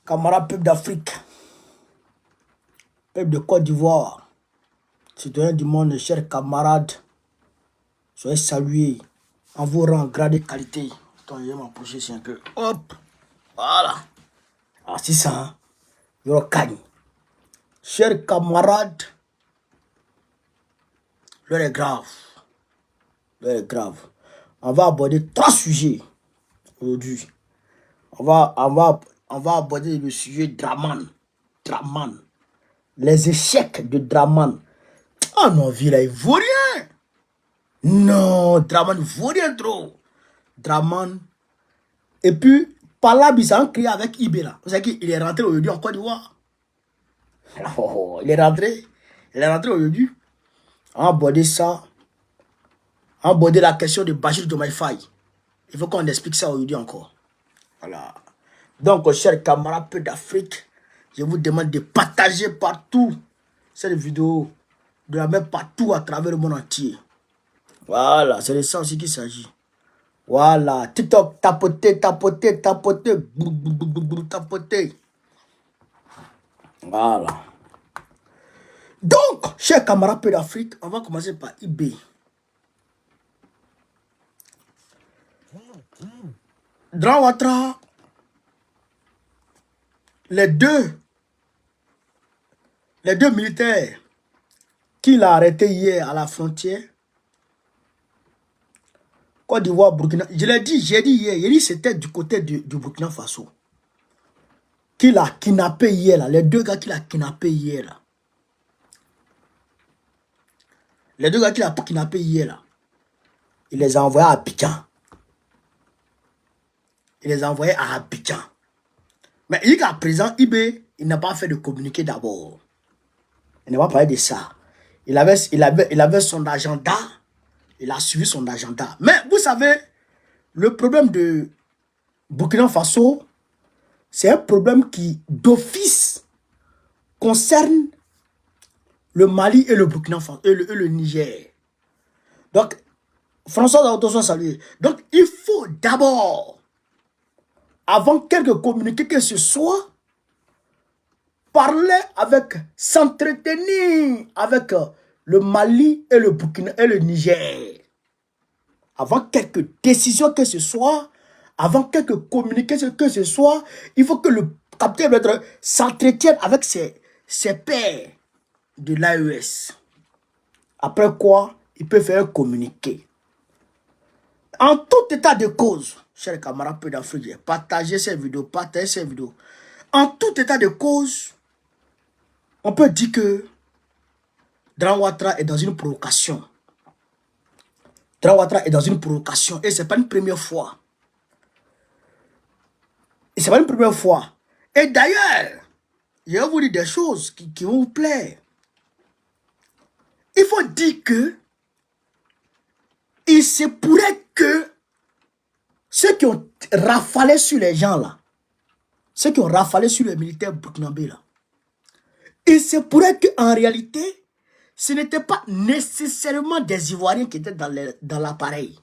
Camarades peuple d'Afrique, peuple de Côte d'Ivoire, citoyens du monde, chers camarades, soyez salués en vos rangs, grade et qualité. Attends, je vais m'approcher ici un peu. Hop, voilà. Ah, c'est ça, hein? Yorokagne. Chers camarades, l'heure est grave. L'heure est grave. On va aborder 3 sujets aujourd'hui. On va aborder le sujet Draman. Draman. Les échecs de Draman. Ah non, Villa, il vaut rien. Non, Draman, il vaut rien trop. Draman. Et puis, par là, ils ont créé avec Ibera. Vous savez qu'il est rentré aujourd'hui en Côte d'Ivoire. Oh, il est rentré. Il est rentré aujourd'hui. On va aborder ça. On va aborder la question de Bachir Diomaye Faye. Il faut qu'on explique ça aujourd'hui encore. Voilà. Donc, chers camarades peu d'Afrique, je vous demande de partager partout cette vidéo, de la mettre partout à travers le monde entier. Voilà, c'est de ça aussi qu'il s'agit. Voilà, TikTok, tapoter, tapoter, tapoter, tapoter. Voilà. Donc, chers camarades peu d'Afrique, on va commencer par eBay. Dran Ouattara, les deux militaires qu'il a arrêtés hier à la frontière, Côte d'Ivoire, Burkina, je l'ai dit, j'ai dit hier, c'était du côté du Burkina Faso. Qu'il a kidnappé hier, là, les deux gars qu'il a kidnappé hier, là. Les deux gars qu'il a kidnappé hier, là, il les a envoyés à Abidjan. Il les a envoyés à Abidjan. Mais jusqu'à présent, eBay, il n'a pas fait de communiqué d'abord. Il n'a pas parlé de ça. Il avait son agenda. Il a suivi son agenda. Mais vous savez, le problème de Burkina Faso, c'est un problème qui, d'office, concerne le Mali et le Burkina Faso et le Niger. Donc, François Zaouto soit salué. Donc, il faut d'abord, avant quelque communiqué que ce soit, parler avec, s'entretenir avec le Mali et le Burkina et le Niger. Avant quelque décision que ce soit, avant quelque communiqué que ce soit, il faut que le capitaine s'entretienne avec ses pairs de l'AES. Après quoi, il peut faire un communiqué. En tout état de cause, chers camarades peu d'Afrique, partagez ces vidéos, En tout état de cause, on peut dire que Dran Ouattara est dans une provocation. Dran Ouattara est dans une provocation et ce n'est pas une première fois. Et c'est pas une première fois. Et d'ailleurs, je vais vous dire des choses qui vont vous plaire. Il faut dire que il se pourrait que ceux qui ont rafalé sur les gens là, ceux qui ont rafalé sur les militaires burkinabés là, il se pourrait qu'en réalité, ce n'était pas nécessairement des Ivoiriens qui étaient dans l'appareil.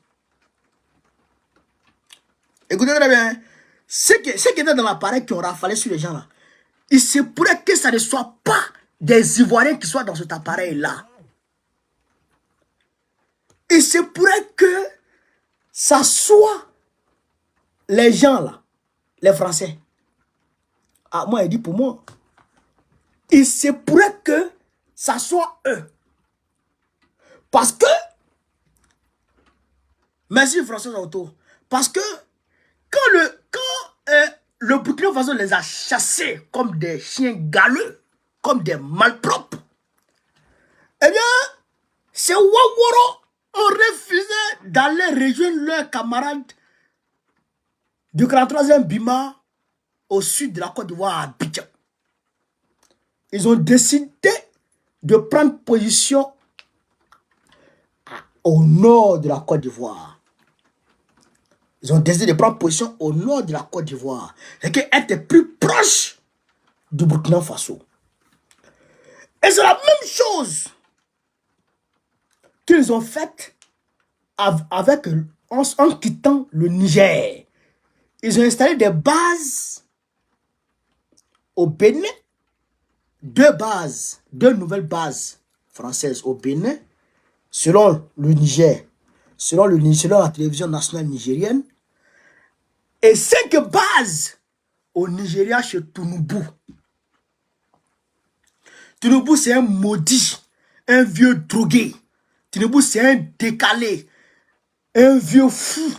Écoutez très bien, ceux qui étaient dans l'appareil qui ont rafalé sur les gens là, il se pourrait que ça ne soit pas des Ivoiriens qui soient dans cet appareil là. Il se pourrait que ça soit les gens là, les Français. Ah, moi, il dit pour moi. Il se pourrait que ça soit eux. Parce que, merci François Auto, parce que quand le Burkina Faso les a chassés comme des chiens galeux, comme des malpropres, eh bien, ces Waworo ont refusé d'aller rejoindre leurs camarades du 43e Bima au sud de la Côte d'Ivoire à Abidjan. Ils ont décidé de prendre position au nord de la Côte d'Ivoire. Ils ont décidé de prendre position au nord de la Côte d'Ivoire. C'est qu'être plus proche du Burkina Faso. Et c'est la même chose qu'ils ont faite en quittant le Niger. Ils ont installé des bases au Bénin, deux nouvelles bases françaises au Bénin, selon le Niger, selon la télévision nationale nigérienne, et 5 bases au Nigeria chez Tinubu. Tinubu, c'est un maudit, un vieux drogué. Tinubu, c'est un décalé, un vieux fou,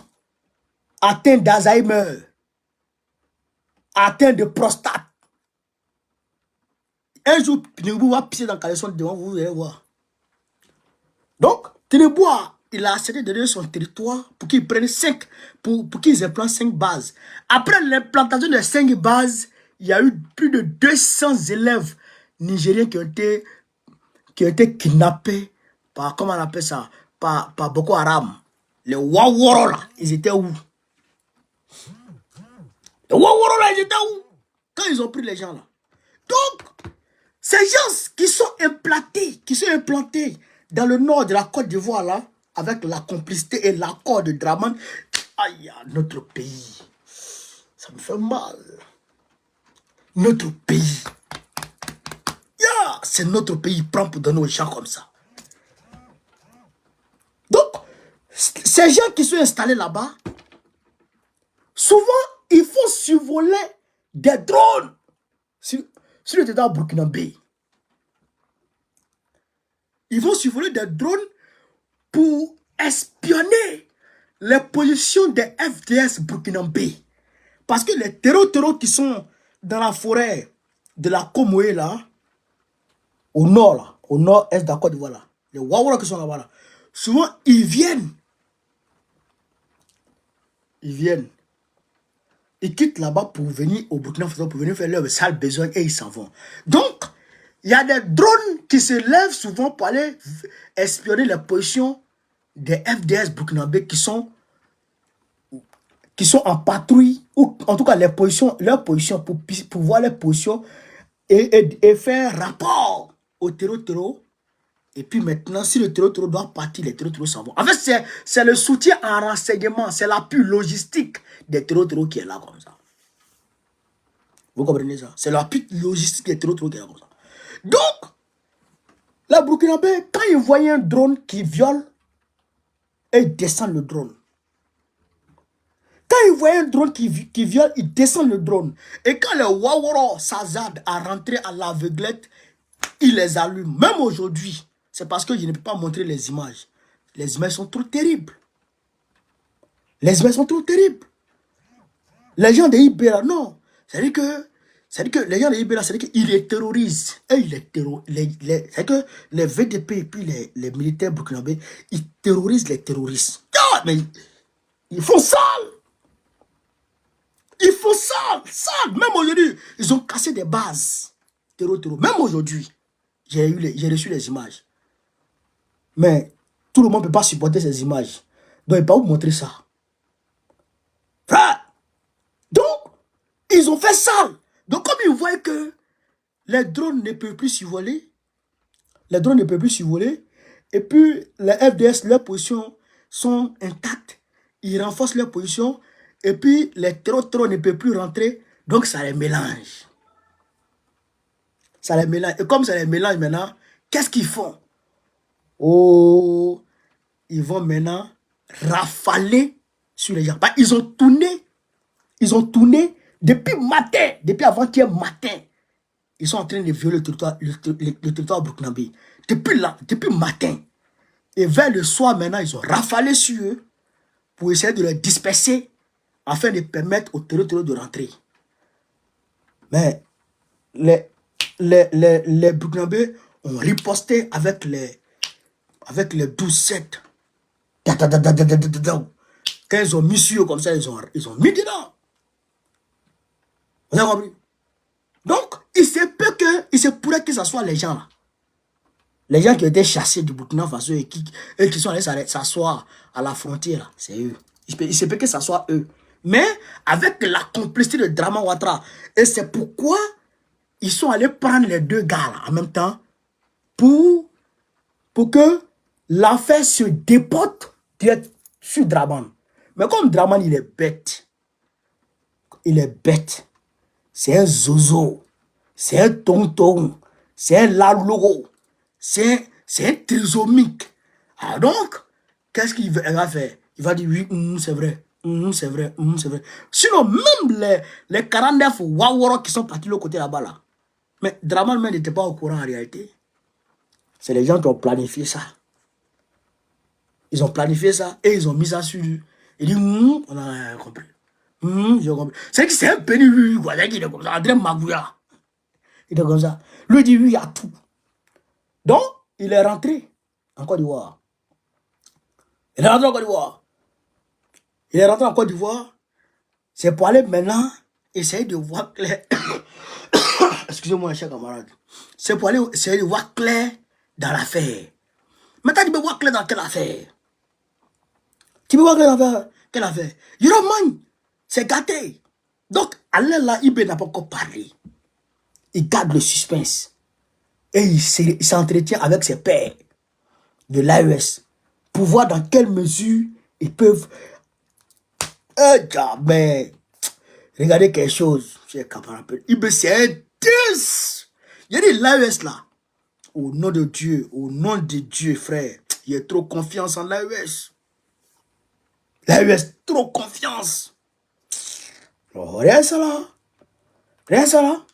atteint d'Alzheimer, atteint de prostate. Un jour, Tinubu va pisser dans le caleçon devant vous, vous allez voir. Donc, Tinubu, il a accepté de donner son territoire pour qu'ils prennent 5, pour qu'ils implantent 5 bases. Après l'implantation de 5 bases, il y a eu plus de 200 élèves nigériens qui ont été kidnappés par, comment on appelle ça, par Boko Haram. Les Waworo là, ils étaient où? Les Waworo là, ils étaient où? Quand ils ont pris les gens là. Donc, ces gens qui sont implantés dans le nord de la Côte d'Ivoire là, avec la complicité et l'accord de Draman, aïe, notre pays, ça me fait mal. Notre pays, c'est notre pays, prend pour donner aux gens comme ça. Donc, ces gens qui sont installés là-bas, souvent, ils font survoler des drones sur le territoire burkinabé. Ils vont survoler des drones pour espionner les positions des FDS burkinabé. Parce que les terreaux qui sont dans la forêt de la Comoé là, au nord-est de la Côte d'Ivoire là, les Wawara qui sont là-bas là, souvent ils viennent, ils quittent là-bas pour venir au Burkina Faso, pour venir faire leurs sales besoins et ils s'en vont. Donc, il y a des drones qui se lèvent souvent pour aller espionner les positions des FDS burkinabés qui sont en patrouille, ou en tout cas leurs positions, pour voir les positions et faire rapport au terreau. Et puis maintenant, si le terreau doit partir, les terreaux s'en vont. En fait, c'est le soutien en renseignement, c'est l'appui logistique des terreaux qui est là comme ça. Vous comprenez ça? C'est l'appui logistique des terreaux qui est là comme ça. Donc, les Burkinabés, quand ils voient un drone qui viole, ils descendent le drone. Quand ils voient un drone qui viole, ils descendent le drone. Et quand les Waworo s'azardent à rentrer à l'aveuglette, ils les allument. Même aujourd'hui, c'est parce que je ne peux pas montrer les images. Les images sont trop terribles. Les gens de Ibera, non. C'est-à-dire que les gens de Ibera, c'est-à-dire qu'ils les terrorisent. Et ils les terrorisent. C'est-à-dire que les VDP et puis les militaires burkinabés, ils terrorisent les terroristes. Ah, mais ils font sale. Ils font sale. Même aujourd'hui, ils ont cassé des bases. Terror. Même aujourd'hui, j'ai reçu les images. Mais tout le monde ne peut pas supporter ces images. Donc, il ne peut pas vous montrer ça. Frère. Donc, ils ont fait ça. Donc, comme ils voient que les drones ne peuvent plus survoler, et puis les FDS, leurs positions sont intactes, ils renforcent leur position, et puis les terreaux ne peuvent plus rentrer, donc ça les mélange. Et comme ça les mélange maintenant, qu'est-ce qu'ils font? Oh, ils vont maintenant rafaler sur les gens. Ils ont tourné depuis matin, depuis avant-hier matin. Ils sont en train de violer le territoire burkinabé. Depuis matin. Et vers le soir maintenant, ils ont rafalé sur eux pour essayer de les disperser afin de permettre aux territoires de rentrer. Mais les burkinabés ont riposté avec les 12-7. Quand ils ont mis sur eux comme ça, ils ont mis dedans. Vous avez compris? Donc, il se pourrait que ce soit les gens là. Les gens qui ont été chassés du Burkina Faso et qui sont allés s'asseoir à la frontière, c'est eux. Il se peut que ce soit eux. Mais avec la complicité de Draman Ouattara. Et c'est pourquoi ils sont allés prendre les deux gars là, en même temps pour que l'affaire se déporte direct sur Draman. Mais comme Draman, il est bête. C'est un zozo. c'est un tonton, c'est un lalogo, c'est un trisomique. Ah donc, qu'est-ce qu'il va faire? Il va dire oui, c'est vrai, c'est vrai, c'est vrai. Sinon, même les 49 Waworo qui sont partis de l'autre côté là-bas, là. Mais Draman même n'était pas au courant en réalité. C'est les gens qui ont planifié ça. Ils ont planifié ça et ils ont mis ça sur lui. Il dit, on a rien compris. J'ai compris. C'est que c'est un pénible, quoi. Il est comme ça, André Magouya. Il est comme ça. Lui dit, oui, il y a tout. Donc, il est rentré en Côte d'Ivoire. Il est rentré en Côte d'Ivoire. Il est rentré en Côte d'Ivoire. C'est pour aller maintenant essayer de voir clair. Excusez-moi, cher camarade. C'est pour aller essayer de voir clair dans l'affaire. Maintenant, tu peux voir clair dans quelle affaire? Tu peux voir clair dans quelle affaire? Yoroman, c'est gâté. Donc, Allah là, Ibé n'a pas encore parlé. Il garde le suspense. Et il s'entretient avec ses pairs de l'AES pour voir dans quelle mesure ils peuvent... mais regardez quelque chose, cher camarade. Ibé, c'est un 10. Il y a des l'AES là. Au nom de Dieu, frère. Il y a trop confiance en l'AES. L'AES, trop confiance. Oh, rien ça là. Rien ça là.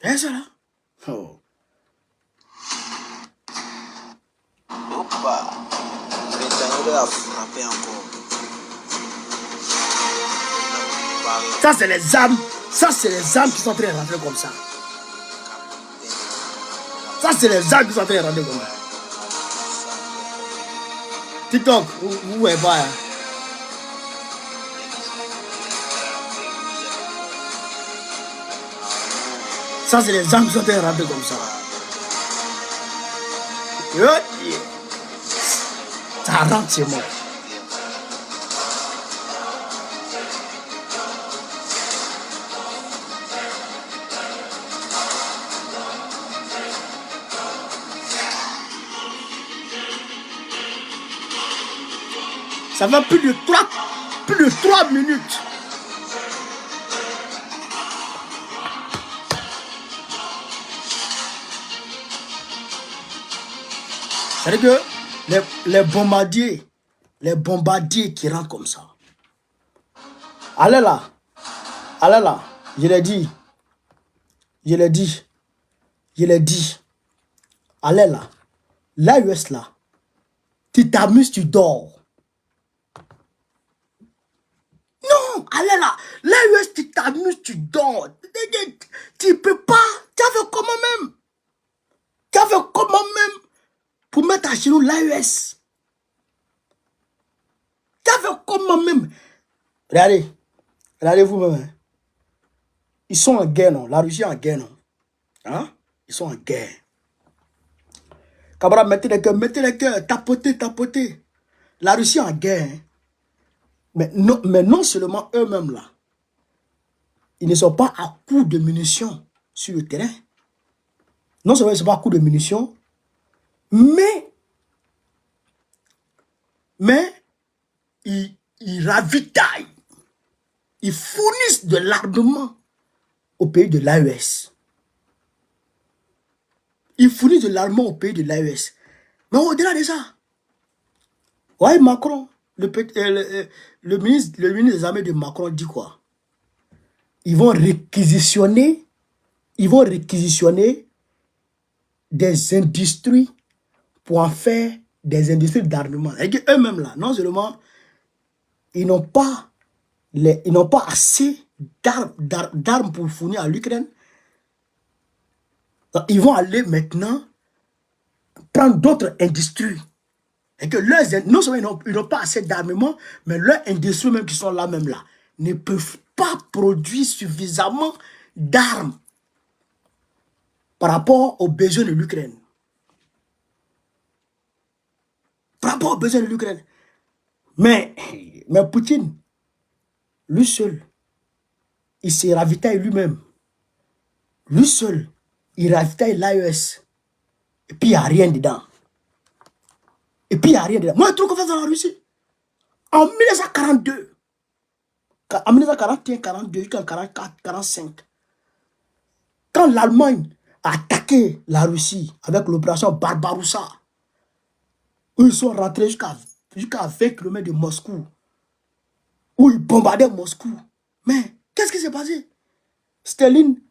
Rien ça là. Oh. Opa. L'éternel a frappé encore. Ça, c'est les âmes. Ça, c'est les âmes qui sont en train de rentrer comme ça. Ça, c'est les âmes qui sont en train de rentrer comme ça. TikTok, vous voyez pas. Hein? Ça, c'est les âmes qui sont en train de rentrer comme ça. Ça rentre chez moi. Ça va plus de 3 minutes. C'est-à-dire que les bombardiers qui rentrent comme ça. Allez là, je l'ai dit. Allez là, l'AES là, tu t'amuses, tu dors. Non, allez là, l'AES, tu t'amuses, tu dors. Tu peux pas, tu as fait comment même pour mettre à genoux l'AES. Tu as fait comment même. Regardez vous-même. Hein. Ils sont en guerre, non? La Russie est en guerre, non? Hein? Ils sont en guerre. Camarades, mettez les cœurs, tapotez. La Russie est en guerre. Hein? Mais non seulement eux-mêmes là, ils ne sont pas à court de munitions sur le terrain. Non seulement ils ne sont pas à court de munitions, mais ils ravitaillent, ils fournissent de l'armement au pays de l'AES. Ils fournissent de l'armement au pays de l'AES. Mais au-delà de ça, ouais, Macron, le ministre des armées de Macron dit quoi? Ils vont réquisitionner des industries pour en faire des industries d'armement. Et eux-mêmes là, non seulement ils n'ont pas assez d'armes pour fournir à l'Ukraine, ils vont aller maintenant prendre d'autres industries. Et que non seulement ils n'ont pas assez d'armement, mais leurs industries même qui sont là même là, ne peuvent pas produire suffisamment d'armes par rapport aux besoins de l'Ukraine. Par rapport aux besoins de l'Ukraine. Mais Poutine, lui seul, il se ravitaille lui-même. Lui seul, il ravitaille l'AES. Et puis il n'y a rien dedans. Moi, je trouve qu'on fait dans la Russie. En 1942, en 1941, 42, jusqu'en 44, 45, quand l'Allemagne a attaqué la Russie avec l'opération Barbaroussa, où ils sont rentrés jusqu'à 20 km de Moscou, où ils bombardaient Moscou. Mais qu'est-ce qui s'est passé? Staline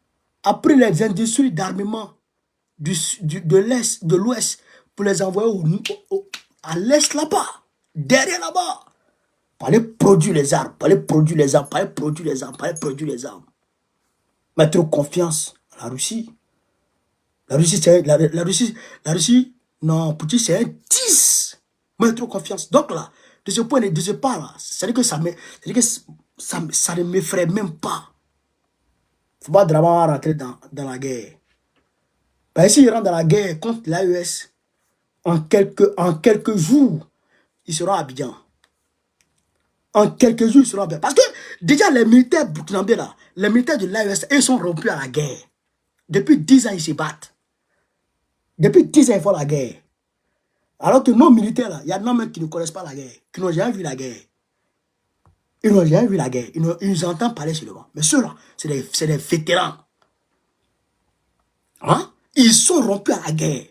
a pris les industries d'armement de l'Ouest pour les envoyer à l'Est là-bas, derrière là-bas, pour aller produire les armes, pour aller produire les armes, pour aller produire les armes, pour aller produire les armes. Mettre confiance à la Russie. La Russie, non, Poutine, c'est un 10. Mettre confiance. Donc là, de ce point de ce pas là, c'est-à-dire que ça ne m'effraie même pas. Il ne faut pas vraiment rentrer dans la guerre. Parce que s'il rentre dans la guerre contre l'AES, en quelques jours, il sera à Abidjan. En quelques jours, il sera à Abidjan. Parce que déjà, les militaires burkinabés là, les militaires de l'AES, ils sont rompus à la guerre. Depuis 10 ans, ils se battent. Depuis 10 ans, ils font la guerre. Alors que nos militaires là, il y a des gens qui ne connaissent pas la guerre, qui n'ont jamais vu la guerre. Ils n'ont jamais vu la guerre. Ils nous entendent parler seulement. Mais ceux-là, c'est des vétérans. Hein? Ils sont rompus à la guerre.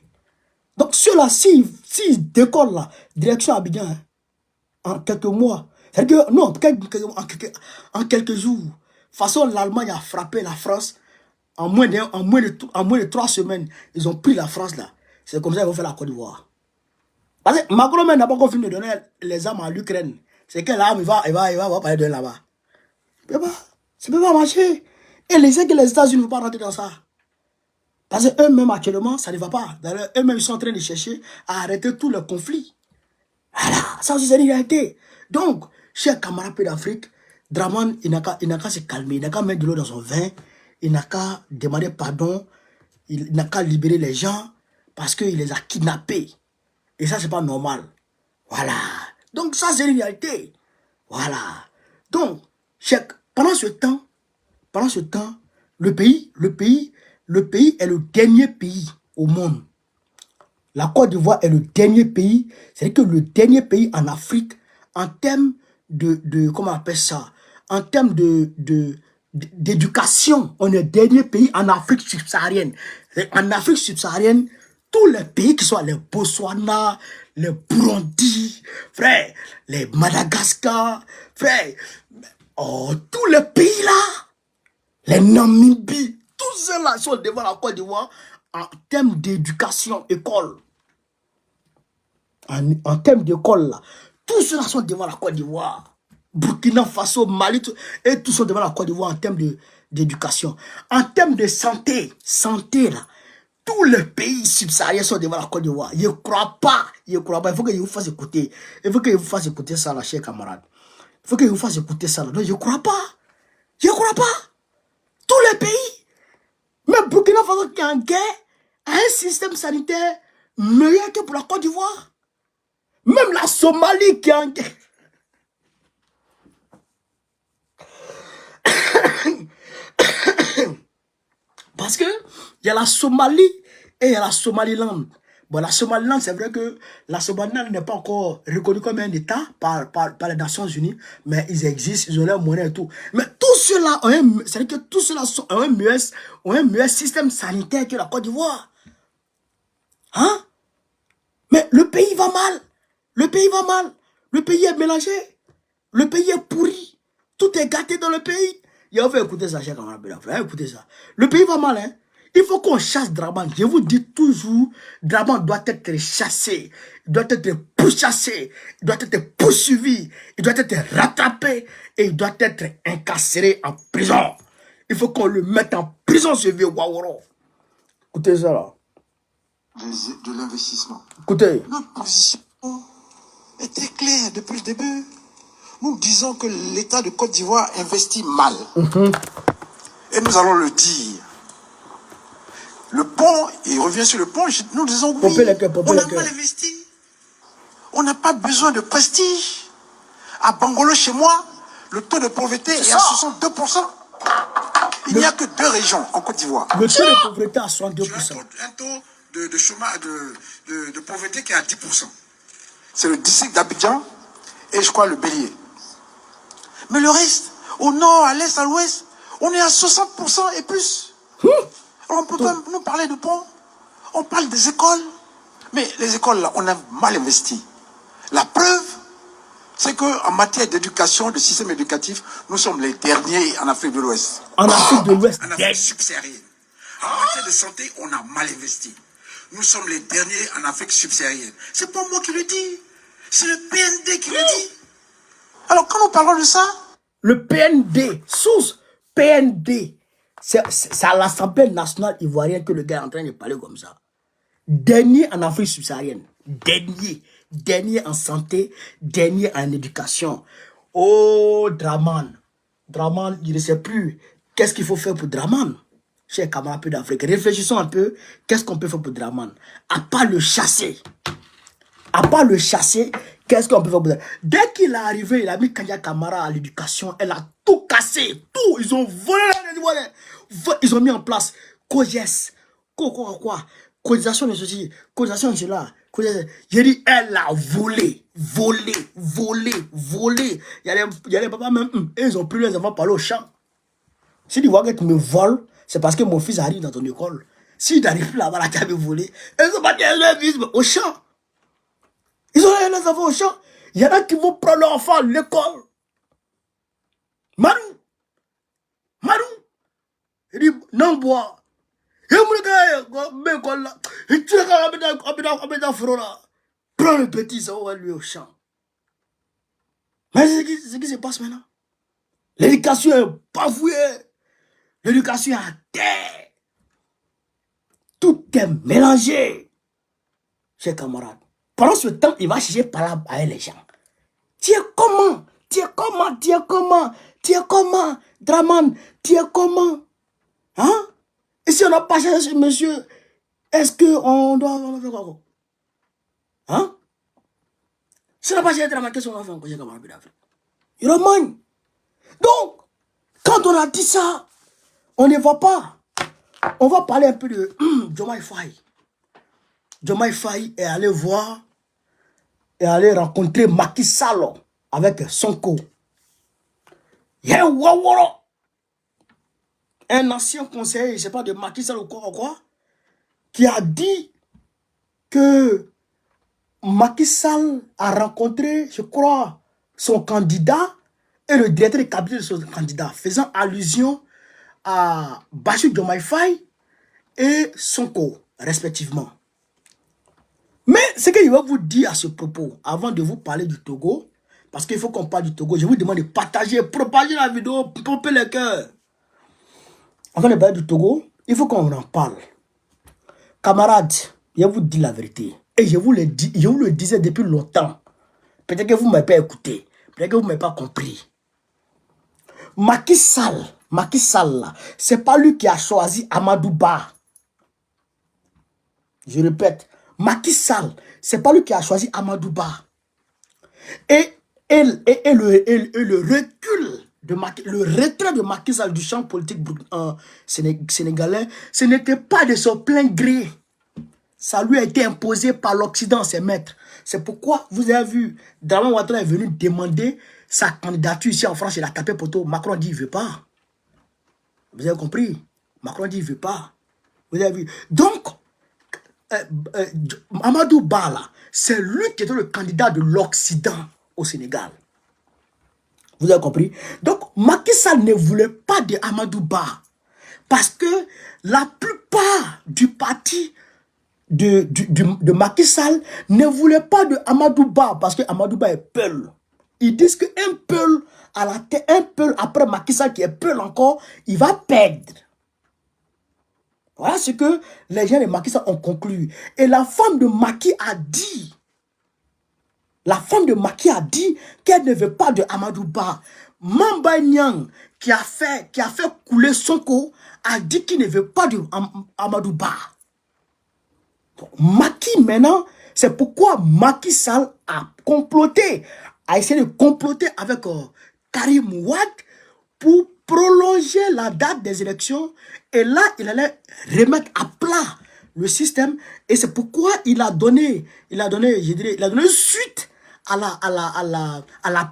Donc ceux-là, s'ils décollent là, direction Abidjan, hein, en quelques mois, c'est-à-dire que, non, en quelques jours, de toute façon, l'Allemagne a frappé la France en moins de 3 semaines. Ils ont pris la France là. C'est comme ça qu'ils vont faire la Côte d'Ivoire. Parce que Macron n'a pas encore fini de donner les armes à l'Ukraine. C'est quelle arme il va parler de là-bas. Ça ne peut pas marcher. Et les États-Unis ne vont pas rentrer dans ça. Parce qu'eux-mêmes, actuellement, ça ne va pas. Eux-mêmes, ils sont en train de chercher à arrêter tous les conflits. Voilà, ça aussi, c'est une réalité. Donc, chers camarades d'Afrique, Draman, il n'a qu'à se calmer, il n'a qu'à mettre de l'eau dans son vin, il n'a qu'à demander pardon, il n'a qu'à libérer les gens parce qu'il les a kidnappés. Et ça, c'est pas normal. Voilà. Donc, ça, c'est une réalité. Voilà. Donc, pendant ce temps, le pays est le dernier pays au monde. La Côte d'Ivoire est le dernier pays, c'est-à-dire que le dernier pays en Afrique, en termes comment on appelle ça, en termes d'éducation, on est le dernier pays en Afrique subsaharienne. En Afrique subsaharienne, tous les pays qui sont les Botswana, les Burundi, frère, les Madagascar, frère, tous les pays là, les Namibie, tous ceux-là sont devant la Côte d'Ivoire en termes d'éducation, école. En termes d'école là, tous ceux-là sont devant la Côte d'Ivoire. Burkina Faso, Mali, et tous sont devant la Côte d'Ivoire en termes d'éducation. En termes de santé là, tous les pays subsahariens sont devant la Côte d'Ivoire. Je ne crois pas. Il faut que je vous fasse écouter. Il faut que je vous fasse écouter ça, là, chers camarades. Il faut que je vous fasse écouter ça, là. Non, je ne crois pas. Je ne crois pas. Tous les pays, même Burkina Faso qui est en guerre, a un système sanitaire meilleur que pour la Côte d'Ivoire. Même la Somalie qui est en guerre. Parce que il y a la Somalie et il y a la Somaliland. Bon, la Somaliland, c'est vrai que la Somaliland n'est pas encore reconnue comme un État par les Nations Unies, mais ils existent, ils ont leur monnaie et tout. Mais tous ceux-là c'est-à-dire que tous ceux-là ont un meilleur système sanitaire que la Côte d'Ivoire. Hein? Mais le pays va mal. Le pays va mal. Le pays est mélangé. Le pays est pourri. Tout est gâté dans le pays. Il faut écouter ça, cher camarade. Écoutez ça. Le pays va mal, hein. Il faut qu'on chasse Draman. Je vous dis toujours, Draman doit être chassé. Il doit être pourchassé. Il doit être poursuivi. Il doit être rattrapé. Et il doit être incarcéré en prison. Il faut qu'on le mette en prison, ce vieux Waworo. Écoutez ça, là. De l'investissement. Écoutez. Notre position était claire depuis le début. Nous disons que l'État de Côte d'Ivoire investit mal. Et nous allons le dire. Le pont, il revient sur le pont, nous disons oui, on n'a pas investi. On n'a pas besoin de prestige. À Bangolo, chez moi, le taux de pauvreté est à 62%. Il n'y a que 2 régions en Côte d'Ivoire. Le taux de pauvreté à 62%. Un taux de chômage, de pauvreté qui est à 10%. C'est le district d'Abidjan et je crois le Bélier. Mais le reste, au nord, à l'est, à l'ouest, on est à 60% et plus. Alors on peut pas nous parler de ponts. On parle des écoles. Mais les écoles, là, on a mal investi. La preuve, c'est qu'en matière d'éducation, de système éducatif, nous sommes les derniers en Afrique de l'Ouest. En Afrique de l'Ouest, En Afrique subsaharienne. En matière de santé, on a mal investi. Nous sommes les derniers en Afrique subsaharienne. C'est pas moi qui le dis. C'est le PND qui le dit. Alors quand nous parlons de ça, le PND, source PND, c'est à l'Assemblée nationale ivoirienne que le gars est en train de parler comme ça. Dernier en Afrique subsaharienne. Dernier en santé, dernier en éducation. Oh, Draman. Draman, il ne sait plus qu'est-ce qu'il faut faire pour Draman. Chers camarades d'Afrique, réfléchissons un peu. Qu'est-ce qu'on peut faire pour Draman? À part le chasser. À part le chasser, qu'est-ce qu'on peut faire pour Draman? Dès qu'il est arrivé, il a mis Kanya Kamara à l'éducation. Elle a tout cassé. Tout. Ils ont volé. Ils ont mis en place COGES. Quoi? Cotisation de ceci. Cotisation de cela. J'ai dit, elle a volé. Il y a les papas même, ils ont pris les enfants par le champ. Si tu vois que tu me voles, c'est parce que mon fils arrive dans ton école. Si tu n'arrives plus là-bas, là, tu as me volé. Ils ont pas les fils au champ. Ils ont les enfants au champ. Il y en a qui vont prendre leur enfant à l'école. Marou. Il dit, non, bois. Prends le petit, ça va lui au champ. Mais c'est ce qui se passe maintenant. L'éducation est bafouée. L'éducation est à terre. Tout est mélangé. Chers camarades. Pendant ce temps, il va chercher par là avec les gens. Tu es comment? Draman, tu es comment? Hein? Et si on n'a pas cherché ce monsieur, est-ce qu'on doit faire quoi? Hein? Si on n'a pas cherché Draman, qu'est-ce qu'on va faire? Il remonte. Donc, quand on a dit ça, on ne va pas. On va parler un peu de Diomaye Faye. Diomaye Faye est allé voir et aller rencontrer Macky Sall avec Sonko. Il y a un ancien conseiller, je ne sais pas, de Macky Sall ou quoi, qui a dit que Macky Sall a rencontré, je crois, son candidat et le directeur de cabinet de son candidat, faisant allusion à Bassirou Diomaye Faye et Sonko, respectivement. Mais ce que je vais vous dire à ce propos, avant de vous parler du Togo, parce qu'il faut qu'on parle du Togo, je vous demande de partager, propager la vidéo, pomper les cœurs. Avant de parler du Togo, il faut qu'on en parle. Camarades, je vous dis la vérité. Et je vous le disais depuis longtemps. Peut-être que vous ne m'avez pas écouté. Peut-être que vous ne m'avez pas compris. Macky Sall, c'est pas lui qui a choisi Amadou Ba. Je répète, Macky Sall, c'est pas lui qui a choisi Amadou Ba. Et le recul de le retrait de Macky Sall du champ politique sénégalais, ce n'était pas de son plein gré. Ça lui a été imposé par l'Occident, ses maîtres. C'est pourquoi vous avez vu, Draman Ouattara est venu demander sa candidature ici en France. Il a tapé poteau. Macron dit il ne veut pas. Vous avez compris? Macron dit il ne veut pas. Vous avez vu? Donc, Amadou Ba, c'est lui qui était le candidat de l'Occident au Sénégal. Vous avez compris? Donc, Macky Sall ne voulait pas de Amadou Ba. Parce que la plupart du parti de Macky Sall ne voulait pas de Amadou Ba. Parce que Amadou Ba est Peul. Ils disent qu'un Peul à la tête, un Peul après Macky Sall qui est Peul encore, il va perdre. Voilà ce que les gens de Macky Sall ont conclu. Et la femme de Macky a dit, qu'elle ne veut pas de Amadou Ba. Mamba Nyang, qui a fait couler Sonko, a dit qu'il ne veut pas de Amadou Ba. Macky maintenant, c'est pourquoi Macky Sall a essayé de comploter avec Karim Wade pour prolonger la date des élections. Et là, il allait remettre à plat le système. Et c'est pourquoi il a donné suite à la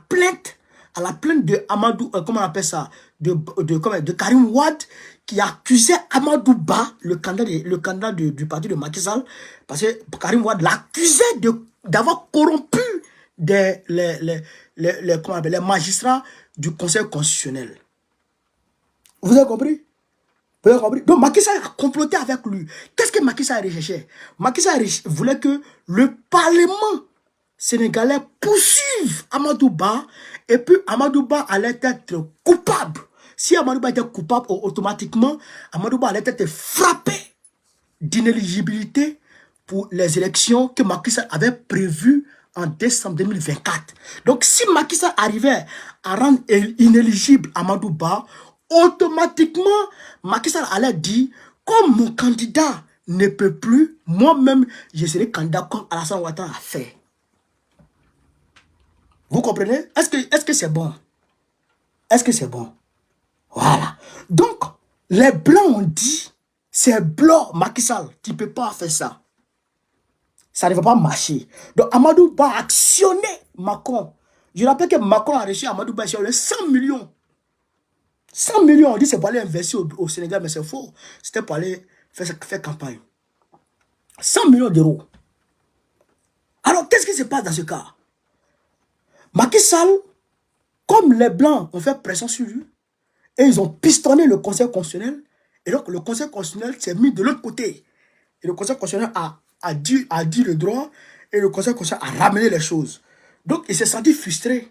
plainte de Amadou, comment on appelle ça, de Karim Wade qui accusait Amadou Ba, le candidat du parti de Macky Sall, parce que Karim Wade l'accusait d'avoir corrompu les magistrats du Conseil constitutionnel. Vous avez compris? Vous avez compris? Donc Macky Sall a comploté avec lui. Qu'est-ce que Macky Sall recherchait? Macky Sall voulait que le Parlement sénégalais poursuive Amadou Ba, et puis Amadou Ba allait être coupable. Si Amadou Ba était coupable, automatiquement, Amadou Ba allait être frappé d'inéligibilité pour les élections que Macky Sall avait prévues en décembre 2024. Donc, si Macky Sall arrivait à rendre inéligible Amadou Ba, automatiquement, Macky Sall allait dire, comme mon candidat ne peut plus, moi-même, je serai candidat comme Alassane Ouattara a fait. Vous comprenez? Est-ce que c'est bon? Est-ce que c'est bon? Voilà. Donc, les Blancs ont dit, c'est blanc, Macky Sall, tu ne peux pas faire ça. Ça ne va pas marcher. Donc, Amadou Ba a actionné Macron. Je rappelle que Macron a reçu Amadou Ba sur les 100 millions. 100 millions, on dit c'est pour aller investir au Sénégal, mais c'est faux. C'était pour aller faire campagne. 100 millions d'euros. Alors, qu'est-ce qui se passe dans ce cas? Macky Sall, comme les Blancs ont fait pression sur lui, et ils ont pistonné le Conseil constitutionnel, et donc le Conseil constitutionnel s'est mis de l'autre côté. Et le Conseil constitutionnel a dit le droit, et le Conseil constitutionnel a ramené les choses. Donc, il s'est senti frustré.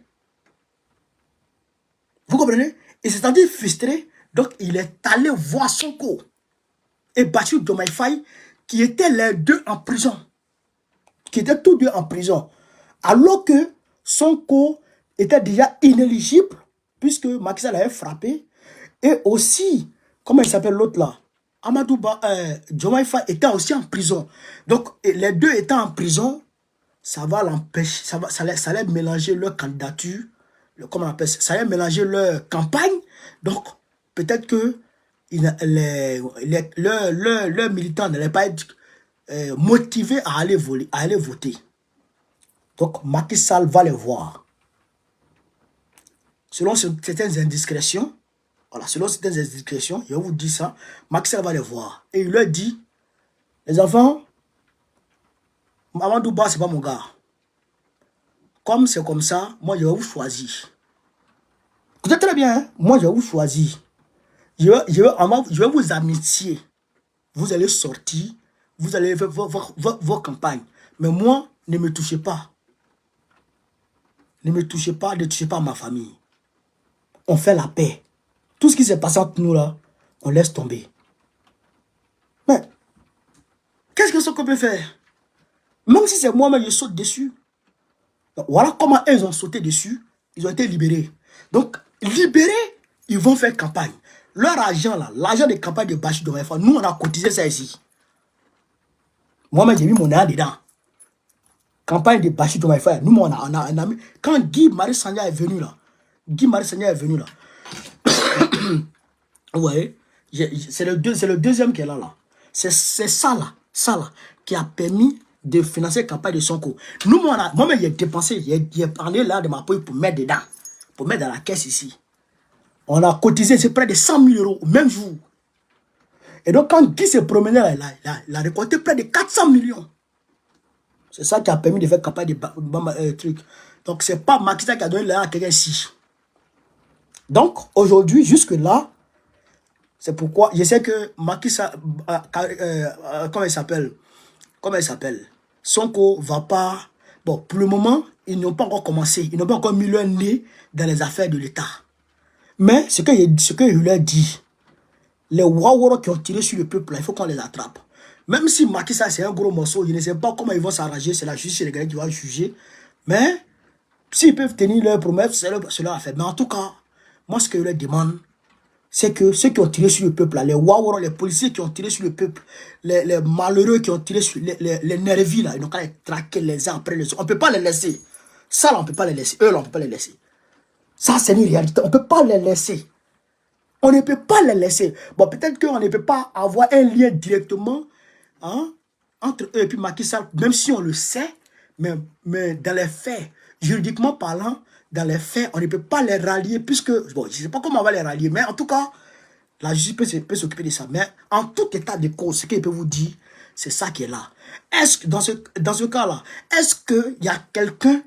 Vous comprenez? Il s'est senti frustré, donc il est allé voir Sonko et Bassirou Diomaye Faye, qui étaient les deux en prison. Qui étaient tous deux en prison. Alors que Sonko était déjà inéligible, puisque Macky Sall avait frappé. Et aussi, comment il s'appelle l'autre là? Amadou Ba, Diomaye Faye était aussi en prison. Donc, les deux étant en prison, ça va l'empêcher, ça allait mélanger leur candidature, comment on appelle ça, ça allait mélanger leur campagne. Donc, peut-être que leurs militants n'allaient pas être motivés à aller voter. Donc, Macky Sall va les voir. Selon certaines indiscrétions, voilà, selon certaines indiscrétions, je vous dis ça, Macky Sall va les voir. Et il leur dit, les enfants, Amadou Ba, c'est pas mon gars. Comme c'est comme ça, moi, je vais vous choisir. Écoutez très bien, hein? Moi, je vais vous choisir. Je vais vous amitier. Vous allez sortir, vous allez faire vos campagnes. Mais moi, ne me touchez pas. Ne me touchez pas, ne touchez pas ma famille. On fait la paix. Tout ce qui s'est passé entre nous là, on laisse tomber. Mais, qu'est-ce que ce qu'on peut faire? Même si c'est moi-même, je saute dessus. Donc, voilà comment ils ont sauté dessus. Ils ont été libérés. Donc, libérés, ils vont faire campagne. Leur argent là, l'argent de campagne de Bassirou Diomaye Faye, nous on a cotisé ça ici. Moi-même, j'ai mis mon âme dedans. Campagne de Bassirou Diomaye Faye, nous on a mis. Quand Guy Marius Sagna est venu là, vous voyez, c'est le deuxième qui est là. C'est ça là, qui a permis de financer la campagne de Sonko. Nous, moi-même, j'ai dépensé, j'ai parlé là de ma poche pour mettre dedans, pour mettre dans la caisse ici. On a cotisé, c'est près de 100 000 euros au même jour. Et donc, quand Guy s'est promené là, il a récolté près de 400 millions. C'est ça qui a permis de faire campagne de trucs. Donc, c'est pas Macky Sall qui a donné l'argent à quelqu'un ici. Donc, aujourd'hui, jusque-là, c'est pourquoi je sais que Macky Sall, comment il s'appelle? Sonko va pas. Bon, pour le moment, ils n'ont pas encore commencé. Ils n'ont pas encore mis leur nez dans les affaires de l'État. Mais ce que je leur dis, les Waworo qui ont tiré sur le peuple, il faut qu'on les attrape. Même si Macky Sall c'est un gros morceau, je ne sais pas comment ils vont s'arranger, c'est la justice sénégalaise qui va juger. Mais s'ils peuvent tenir leur promesse, c'est leur affaire. Mais en tout cas, moi ce que je leur demande, c'est que ceux qui ont tiré sur le peuple, là, les Waworo, les policiers qui ont tiré sur le peuple, les malheureux qui ont tiré sur les nervis, là, ils n'ont qu'à les traquer les uns après les autres. On ne peut pas les laisser. Ça, là, on ne peut pas les laisser. Eux, là, on ne peut pas les laisser. Ça, c'est une réalité. On ne peut pas les laisser. On ne peut pas les laisser. Bon, peut-être qu'on ne peut pas avoir un lien directement entre eux et puis Macky Sall, même si on le sait, mais dans les faits, juridiquement parlant, dans les faits, on ne peut pas les rallier puisque, bon, je ne sais pas comment on va les rallier, mais en tout cas, la justice peut s'occuper de ça. Mais en tout état de cause, ce qu'il peut vous dire, c'est ça qui est là. Est-ce que dans ce cas-là, est-ce qu'il y a quelqu'un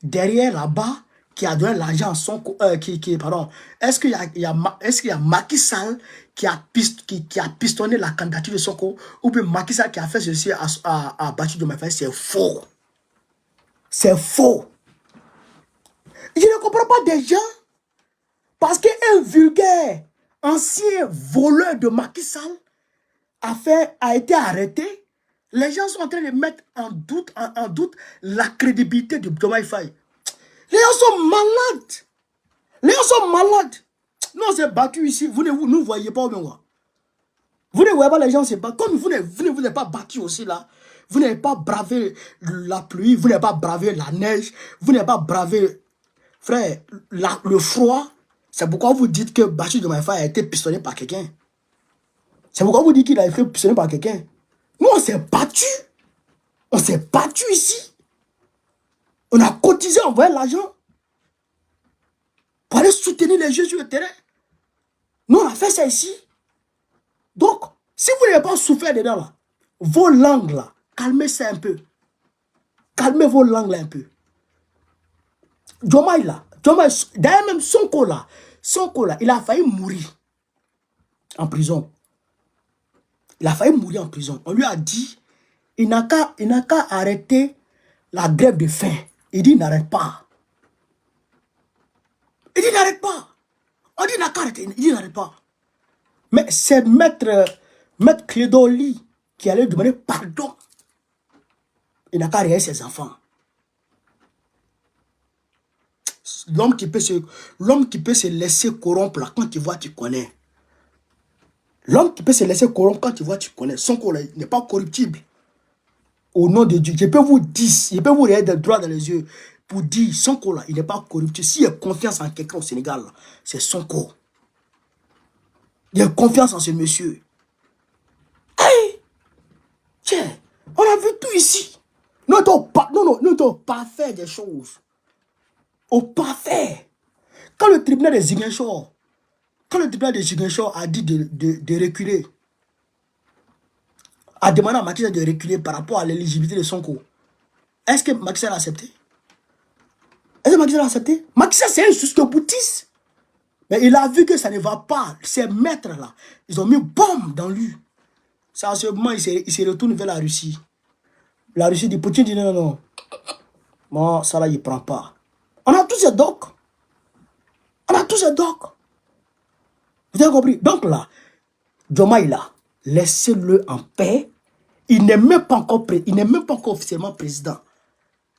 derrière là-bas qui a donné l'argent à son... pardon, est-ce qu'il y a Macky Sall qui a pistonné la candidature de Sonko ou bien Macky Sall qui a fait ceci à Bassirou Diomaye Faye? C'est faux. C'est faux. Je ne comprends pas des gens parce qu'un vulgaire ancien voleur de Macky Sall a été arrêté. Les gens sont en train de mettre en doute la crédibilité de Diomaye Faye. Les gens sont malades. Les gens sont malades. Nous, on s'est battus ici. Vous ne nous voyez pas au même moment. Vous ne voyez pas les gens se battre. Comme vous n'avez pas battu aussi là. Vous n'avez pas bravé la pluie. Vous n'avez pas bravé la neige. Vous n'avez pas bravé, frère, le froid. C'est pourquoi vous dites que Bassirou Diomaye Faye a été pistonné par quelqu'un. C'est pourquoi vous dites qu'il a été pistonné par quelqu'un. Nous, on s'est battu. On s'est battu ici. On a cotisé, envoyé l'argent pour aller soutenir les jeux sur le terrain. Nous, on a fait ça ici. Donc, si vous n'avez pas souffert dedans, là, vos langues, là, calmez ça un peu. Calmez vos langues, là, un peu. Diomaye, là, d'ailleurs, même Sonko, là, il a failli mourir en prison. Il a failli mourir en prison. On lui a dit, il n'a qu'à arrêter la grève de faim. Il dit, il n'arrête pas. Il dit, il n'arrête pas. On dit, il n'a qu'à arrêter. Il dit, il n'arrête pas. Mais c'est maître Clédoli qui allait demander pardon. Il n'a qu'à réveiller ses enfants. L'homme qui peut se laisser corrompre là, quand il voit, tu connais. L'homme qui peut se laisser corrompre quand il voit, tu connais. Son corps n'est pas corruptible. Au nom de Dieu, je peux vous dire, je peux vous regarder droit dans les yeux pour dire, son corps là, il n'est pas corruptible. S'il y a confiance en quelqu'un au Sénégal, c'est son corps. Il y a confiance en ce monsieur. Hey! Tiens, on a vu tout ici. Nous n'avons pas fait des choses. Au parfait. Quand le tribunal de Ziguinchor, a dit de reculer, a demandé à Macky Sall de reculer par rapport à l'éligibilité de Sonko, est-ce que Macky Sall a accepté? Est-ce que Macky Sall a accepté? Macky Sall, c'est un jusque-boutiste. Mais il a vu que ça ne va pas. Ces maîtres-là, ils ont mis bombe dans lui. Ça, à ce moment, il se retourne vers la Russie. La Russie dit, Poutine dit non, non. Moi, ça là, il ne prend pas. On a tous ces docs. On a tous ces docs. Vous avez compris? Donc là, Diomaye là, laissez-le en paix. Il n'est même pas encore officiellement président.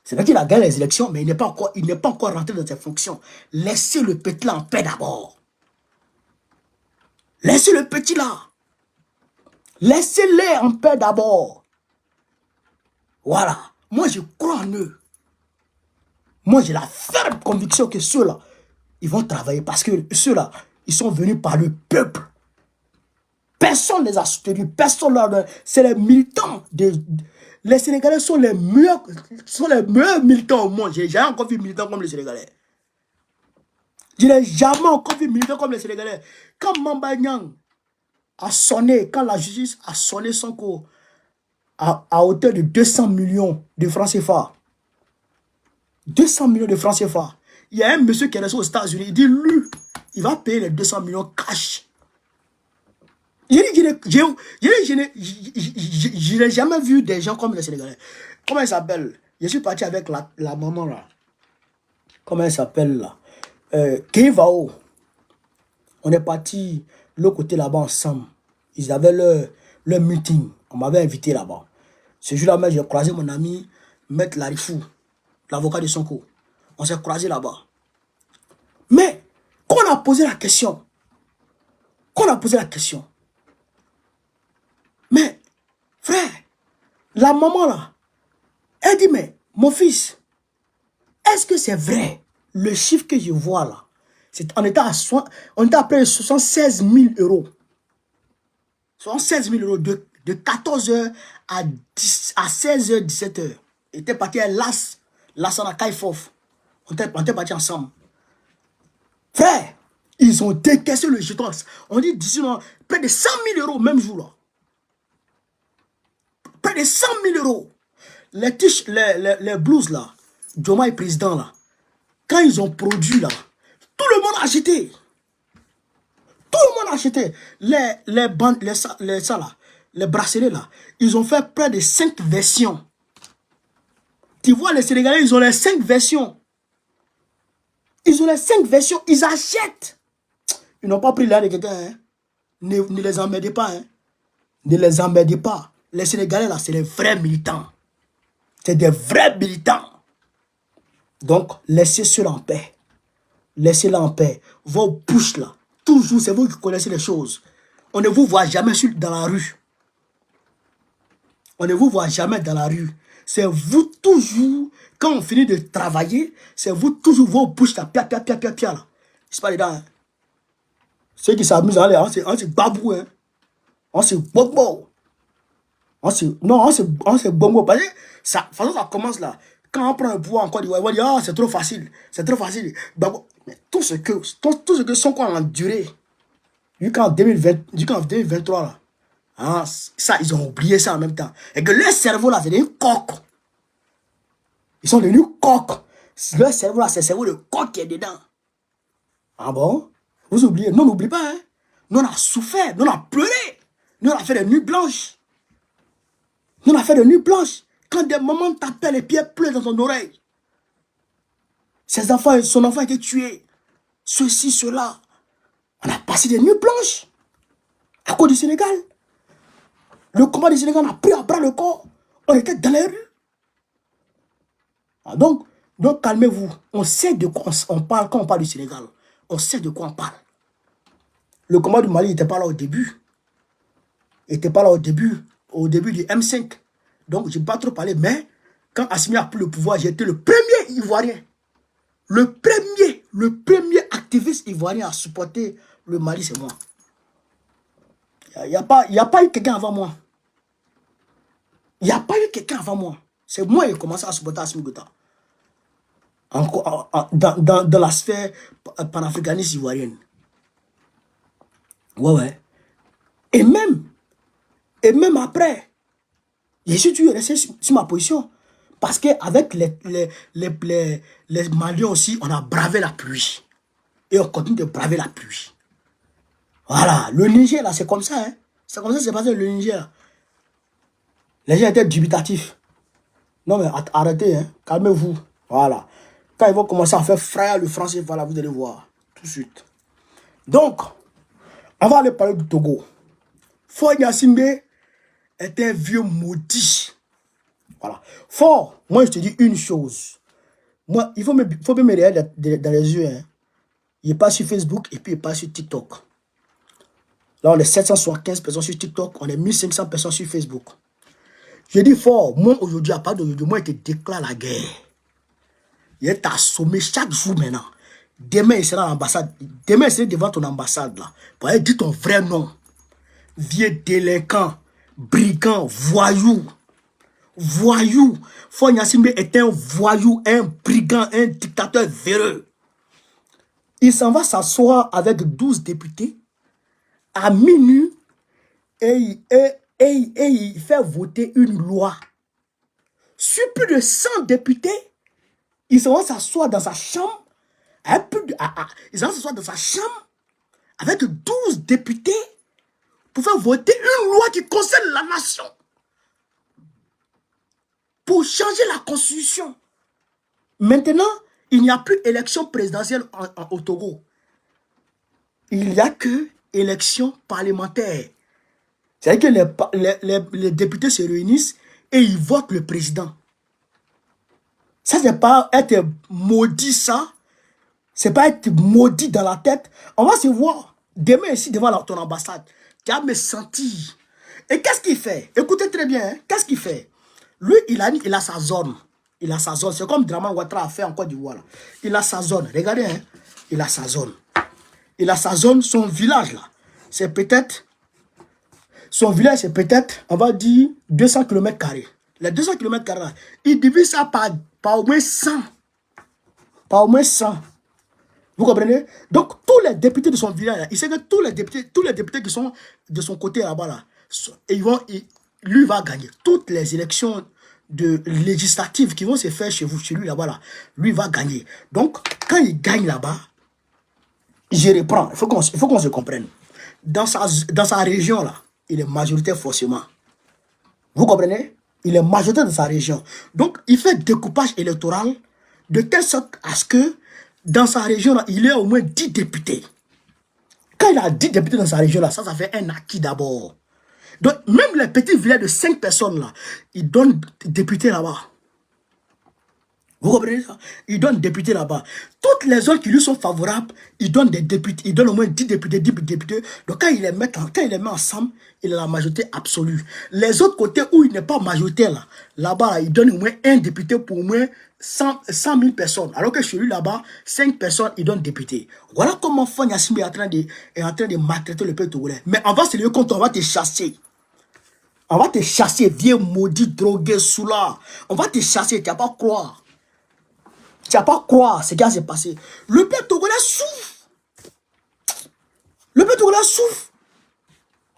C'est vrai qu'il a gagné les élections, mais il n'est pas encore rentré dans ses fonctions. Laissez le petit là en paix d'abord. Laissez le petit là. Laissez-les en paix d'abord. Voilà. Moi, je crois en eux. Moi, j'ai la ferme conviction que ceux-là, ils vont travailler parce que ceux-là, ils sont venus par le peuple. Personne ne les a soutenus. Personne ne... C'est les militants. Les Sénégalais sont les meilleurs militants au monde. Je n'ai jamais encore vu militants comme les Sénégalais. Je n'ai jamais encore vu militants comme les Sénégalais. Quand Mamba Nyang a sonné, quand la justice a sonné son cours à hauteur de 200 millions de francs CFA, 200 millions de francs CFA, il y a un monsieur qui est resté aux États-Unis, il dit, lui, il va payer les 200 millions cash. Je n'ai jamais vu des gens comme les Sénégalais. Comment il s'appelle? Je suis parti avec la maman là. Comment elle s'appelle là? Kévao. On est parti l'autre côté là-bas ensemble. Ils avaient leur meeting. On m'avait invité là-bas. Ce jour-là, j'ai croisé mon ami Maître Larifou, l'avocat de Sonko. On s'est croisé là-bas. Mais, quand on a posé la question, mais, frère, la maman là, elle dit, mais, mon fils, est-ce que c'est vrai, le chiffre que je vois là, on était à près de 76 000 euros. 76 000 euros de 14h à 16h, 17h. Il était parti à Lassana Kaifof. On était partis ensemble. Frère, ils ont décaissé le jeton. On dit d'ici près de 100 000 euros, même jour là. Près de 100 000 euros. Les tiches, les blouses là, Joma est président là. Quand ils ont produit là, tout le monde a acheté. Tout le monde a acheté. Les bandes, ça là, les bracelets là, ils ont fait près de 5 versions. Tu vois, les Sénégalais, ils ont les 5 versions. Ils ont les 5 versions, ils achètent. Ils n'ont pas pris l'air de quelqu'un. Hein. Ne les emmerdez pas. Hein. Ne les emmerdez pas. Les Sénégalais, là, c'est des vrais militants. C'est des vrais militants. Donc, laissez cela en paix. Laissez-la en paix. Vos bouches, là, toujours, c'est vous qui connaissez les choses. On ne vous voit jamais dans la rue. On ne vous voit jamais dans la rue. C'est vous toujours, quand on finit de travailler, c'est vous toujours vos bouches là, pia, là. C'est pas les dents. Hein. Ceux qui s'amusent, on se babou, hein. On se bobo. On se bongo. Parce que ça, ça commence là. Quand on prend un pouvoir en Côte d'Ivoire, on va dire, ah, c'est trop facile. C'est trop facile. Mais tout ce que sont quoi enduré, jusqu'en 2023 là. Ah, ça, ils ont oublié ça en même temps. Et que leur cerveau là, c'est des coques. Ils sont devenus coques. Leur cerveau là, c'est le cerveau de coq qui est dedans. Ah bon? Vous oubliez? Non, n'oublie pas. Hein? Nous, on a souffert. Nous, on a pleuré. Nous, on a fait des nuits blanches. Nous, on a fait des nuits blanches. Quand des moments t'appellent et pierres pleurent dans ton oreille. Son enfant a été tué. Ceci, cela. On a passé des nuits blanches. À cause du Sénégal. Le combat du Sénégal, on a pris à bras le corps. On était dans les rues. Ah, donc calmez-vous. On sait de quoi on parle quand on parle du Sénégal. On sait de quoi on parle. Le combat du Mali n'était pas là au début. Il n'était pas là au début du M5. Donc, je n'ai pas trop parlé. Mais quand Assimi a pris le pouvoir, j'ai été le premier Ivoirien. Le premier activiste ivoirien à supporter le Mali, c'est moi. Il n'y a pas eu quelqu'un avant moi. Il n'y a pas eu quelqu'un avant moi. C'est moi qui ai commencé à supporter Assimi Goïta. Dans la sphère panafricaniste ivoirienne. Ouais. Et même après, je suis toujours resté sur ma position. Parce qu'avec les Maliens aussi, on a bravé la pluie. Et on continue de braver la pluie. Voilà, le Niger là, c'est comme ça. Hein. C'est comme ça que c'est passé le Niger. Les gens étaient dubitatifs. Non mais arrêtez, hein. Calmez-vous. Voilà. Quand ils vont commencer à faire frère le français, voilà, vous allez voir. Tout de suite. Donc, on va aller parler du Togo. Faure Gnassingbé est un vieux maudit. Voilà. Faure, moi je te dis une chose. Moi, il faut bien me regarder dans les yeux. Hein. Il n'est pas sur Facebook et puis il n'est pas sur TikTok. Là, on est 775 personnes sur TikTok, on est 1500 personnes sur Facebook. Je dis Faure, moi aujourd'hui, à part d'aujourd'hui, moi je te déclare la guerre. Il est assommé chaque jour maintenant. Demain, il sera à l'ambassade. Demain, il sera devant ton ambassade là. Pour aller dire ton vrai nom. Vieux délinquant, brigand, voyou. Voyou. Faure Gnassingbé est un voyou, un brigand, un dictateur véreux. Il s'en va s'asseoir avec 12 députés à minuit et il fait voter une loi. Sur plus de 100 députés, ils s'en vont s'asseoir dans sa chambre. Ils s'en vont s'asseoir dans sa chambre avec 12 députés pour faire voter une loi qui concerne la nation. Pour changer la constitution. Maintenant, il n'y a plus élection présidentielle au Togo. Il n'y a que élection parlementaire. C'est-à-dire que les députés se réunissent et ils votent le président. Ça, c'est pas être maudit, ça. C'est pas être maudit dans la tête. On va se voir demain ici devant ton ambassade. Tu vas me sentir. Et qu'est-ce qu'il fait? Écoutez très bien. Hein? Qu'est-ce qu'il fait? Lui, il a sa zone. Il a sa zone. C'est comme Draman Ouattara a fait en Côte d'Ivoire. Il a sa zone. Regardez, hein? Il a sa zone. Il a sa zone, son village là. C'est peut-être... Son village, c'est peut-être, on va dire, 200 km². Les 200 km², il divise ça par au moins 100. Pas au moins 100. Vous comprenez? Donc, tous les députés de son village, là, il sait que tous les députés qui sont de son côté là-bas, là, lui va gagner. Toutes les élections législatives qui vont se faire chez lui là-bas, là, lui va gagner. Donc, quand il gagne là-bas, je reprends. Il faut qu'on se comprenne. Dans sa région, là, il est majoritaire forcément. Vous comprenez? Il est majoritaire dans sa région. Donc, il fait découpage électoral de telle sorte à ce que dans sa région, là, il y a au moins 10 députés. Quand il a 10 députés dans sa région, là, ça fait un acquis d'abord. Donc, même les petits villages de 5 personnes, là, ils donnent députés là-bas. Vous comprenez ça? Ils donnent députés là-bas. Toutes les zones qui lui sont favorables, ils donnent des députés. Ils donnent au moins 10 députés, 10 députés. Donc, quand il les met ensemble, il a la majorité absolue. Les autres côtés où il n'est pas majoritaire, là-bas, là, il donne au moins un député pour au moins 100 000 personnes. Alors que chez lui, là-bas, 5 personnes, il donne député. Voilà comment Fon Yassimi est en train de maltraiter le peuple togolais. Mais on va se lever contre, on va te chasser. On va te chasser, vieux maudit, drogué, soula. On va te chasser, tu vas pas croire. Tu vas pas croire ce qui s'est passé. Le peuple togolais souffre. Le peuple togolais souffre.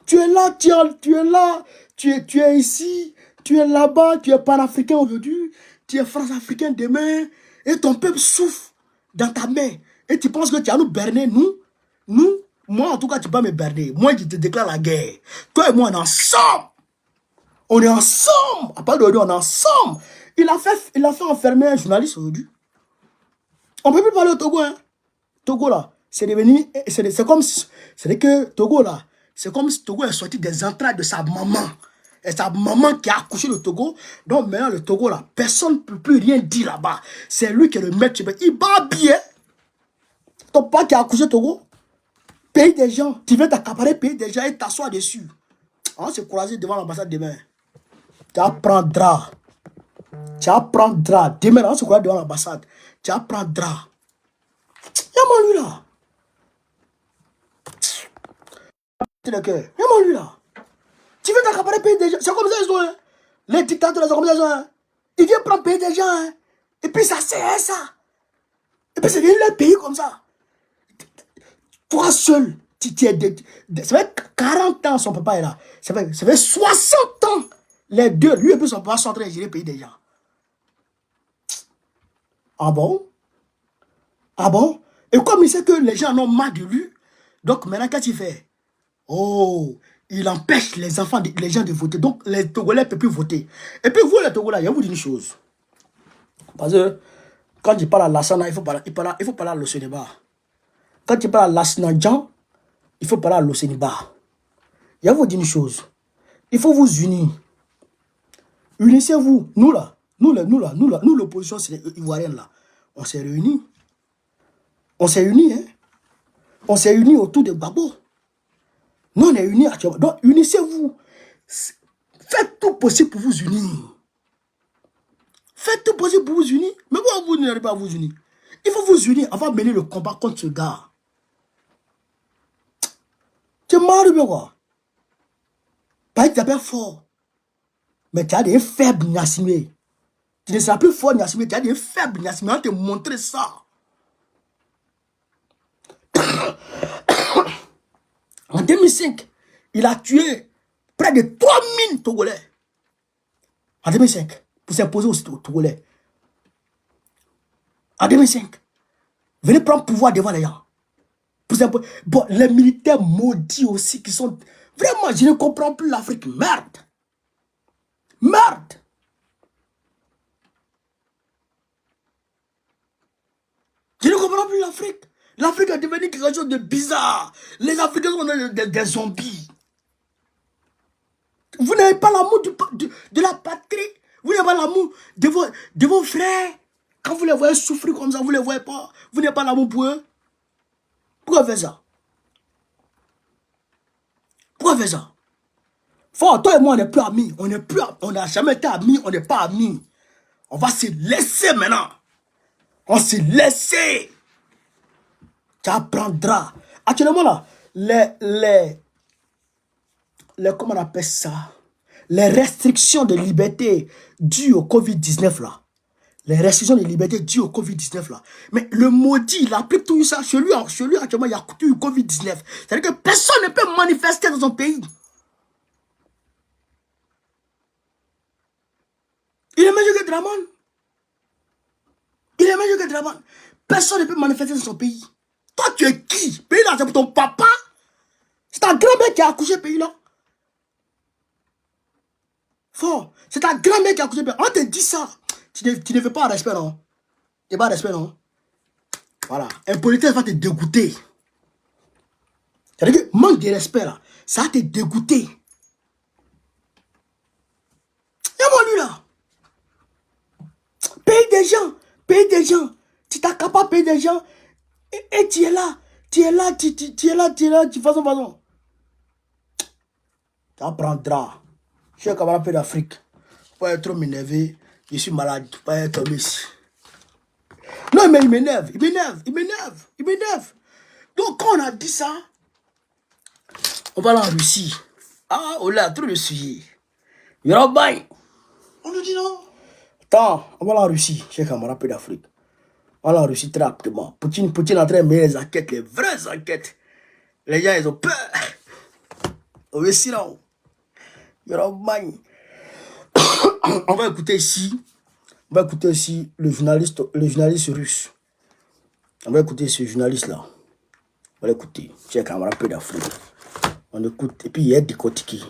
Tu es là, tu es là, tu es ici, tu es là-bas, tu es panafricain aujourd'hui, tu es france-africain demain, et ton peuple souffre dans ta main. Et tu penses que tu vas nous berner, nous, moi en tout cas, tu vas me berner. Moi, je te déclare la guerre. Toi et moi, on est ensemble. On est ensemble. À part d'aujourd'hui, on est ensemble. Il a fait enfermer un journaliste aujourd'hui. On ne peut plus parler au Togo, hein. Togo, là, c'est devenu... C'est comme... C'est que Togo, là, c'est comme si Togo est sorti des entrailles de sa maman. Et sa maman qui a accouché le Togo. Donc maintenant, le Togo, là, personne ne peut plus rien dire là-bas. C'est lui qui est le maître. Il bat bien. Ton père qui a accouché le Togo. Pays des gens. Tu viens t'accaparer pays des gens et t'asseoir dessus. On va se croiser devant l'ambassade demain. Tu apprendras. Tu apprendras. Demain, on va se croiser devant l'ambassade. Tu apprendras. Y'a lui là. Y'a lui là. Tu veux t'accaparer pays des gens. C'est comme ça ils sont. Hein. Les dictateurs, c'est comme ça ils sont. Hein. Ils viennent prendre pays des gens. Hein. Et puis ça c'est ça. Et puis c'est devenu leur pays comme ça. Toi seul. Ça fait 40 ans son papa est là. Ça fait 60 ans. Les deux, lui et puis son papa sont en train de gérer le pays des gens. Ah bon? Ah bon? Et comme il sait que les gens en ont marre de lui, donc maintenant qu'est-ce qu'il fait? Oh, il empêche les enfants, les gens de voter. Donc les Togolais ne peuvent plus voter. Et puis vous les Togolais, je vais vous dire une chose. Parce que quand tu parles à Lassana, il faut parler à l'Océniba. Quand tu parles à Lassana, il faut parler à l'Océniba. Je vais vous dire une chose. Il faut vous unir. Unissez-vous. Nous l'opposition ivoirienne là, on s'est réunis. On s'est unis, hein. On s'est unis autour de Gbagbo. Nous, on est unis actuellement. Donc, unissez-vous. Faites tout possible pour vous unir. Faites tout possible pour vous unir. Mais pourquoi vous n'arrivez pas à vous unir? Il faut vous unir avant de mener le combat contre ce gars. Tu es marre de quoi? Pas que tu t'appelles fort. Mais tu as des faibles, Niassimé. Tu ne seras plus fort, Niassimé. Tu as des faibles, Niassimé. On va te montrer ça. En 2005, il a tué près de 3000 Togolais. En 2005, pour s'imposer aux Togolais. En 2005, venez prendre pouvoir devant les gens. Bon, les militaires maudits aussi qui sont... Vraiment, je ne comprends plus l'Afrique. Merde. Merde. Je ne comprends plus l'Afrique. L'Afrique est devenue quelque chose de bizarre. Les Africains sont des zombies. Vous n'avez pas l'amour de la patrie. Vous n'avez pas l'amour de vos frères. Quand vous les voyez souffrir comme ça, vous ne les voyez pas. Vous n'avez pas l'amour pour eux. Pourquoi faire ça? Pourquoi faire ça? Fort, toi et moi, on n'est plus amis. On n'a jamais été amis. On n'est pas amis. On va se laisser maintenant. On se laisse. Tu apprendras. Actuellement là, comment on appelle ça? Les restrictions de liberté dues au Covid-19 là. Les restrictions de liberté dues au Covid-19 là. Mais le maudit, il a pris tout ça. Chez lui actuellement, il y a tout le Covid-19. C'est-à-dire que personne ne peut manifester dans son pays. Il est meilleur que Draman. Il est meilleur que Draman. Personne ne peut manifester dans son pays. Toi, tu es qui? Pays là, c'est pour ton papa. C'est ta grand-mère qui a accouché pays là. Fort. C'est ta grand-mère qui a accouché pays. On te dit ça. Tu ne veux pas respect, non? Tu n'as pas respect, non? Voilà. Impolitesse va te dégoûter. C'est-à-dire que manque de respect, là, ça va te dégoûter. Y'a-moi lui, là. Paye des gens. Paye des gens. Tu t'as capable de payer des gens. Et tu es là. Tu es là, tu façon. Tu apprendras. Je suis un camarade d'Afrique. Pas être trop m'énerver. Je suis malade. Pas être tombé ici. Non, mais il m'énerve. Donc, quand on a dit ça, on va aller en Russie. Ah, on l'a trop de sujet. Il y aura bail. On nous dit non. Attends, on va aller en Russie. Je suis un camarade d'Afrique. On va aller en Russie très rapidement. Poutine est en train de mener les enquêtes, les vraies enquêtes. Les gens, ils ont peur. On va ici, là. Il y aura bail. On va écouter ici. On va écouter ici le journaliste russe. On va écouter ce journaliste-là. On va l'écouter. C'est un camarade d'Afrique. On écoute. Et puis il y a décortiqué.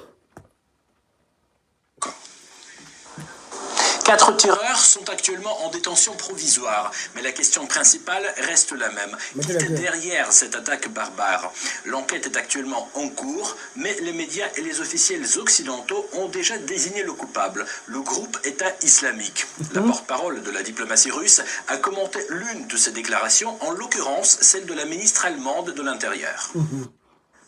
4 tireurs sont actuellement en détention provisoire, mais la question principale reste la même. Qui est derrière cette attaque barbare? L'enquête est actuellement en cours, mais les médias et les officiels occidentaux ont déjà désigné le coupable, le groupe État islamique. La porte-parole de la diplomatie russe a commenté l'une de ces déclarations, en l'occurrence celle de la ministre allemande de l'Intérieur.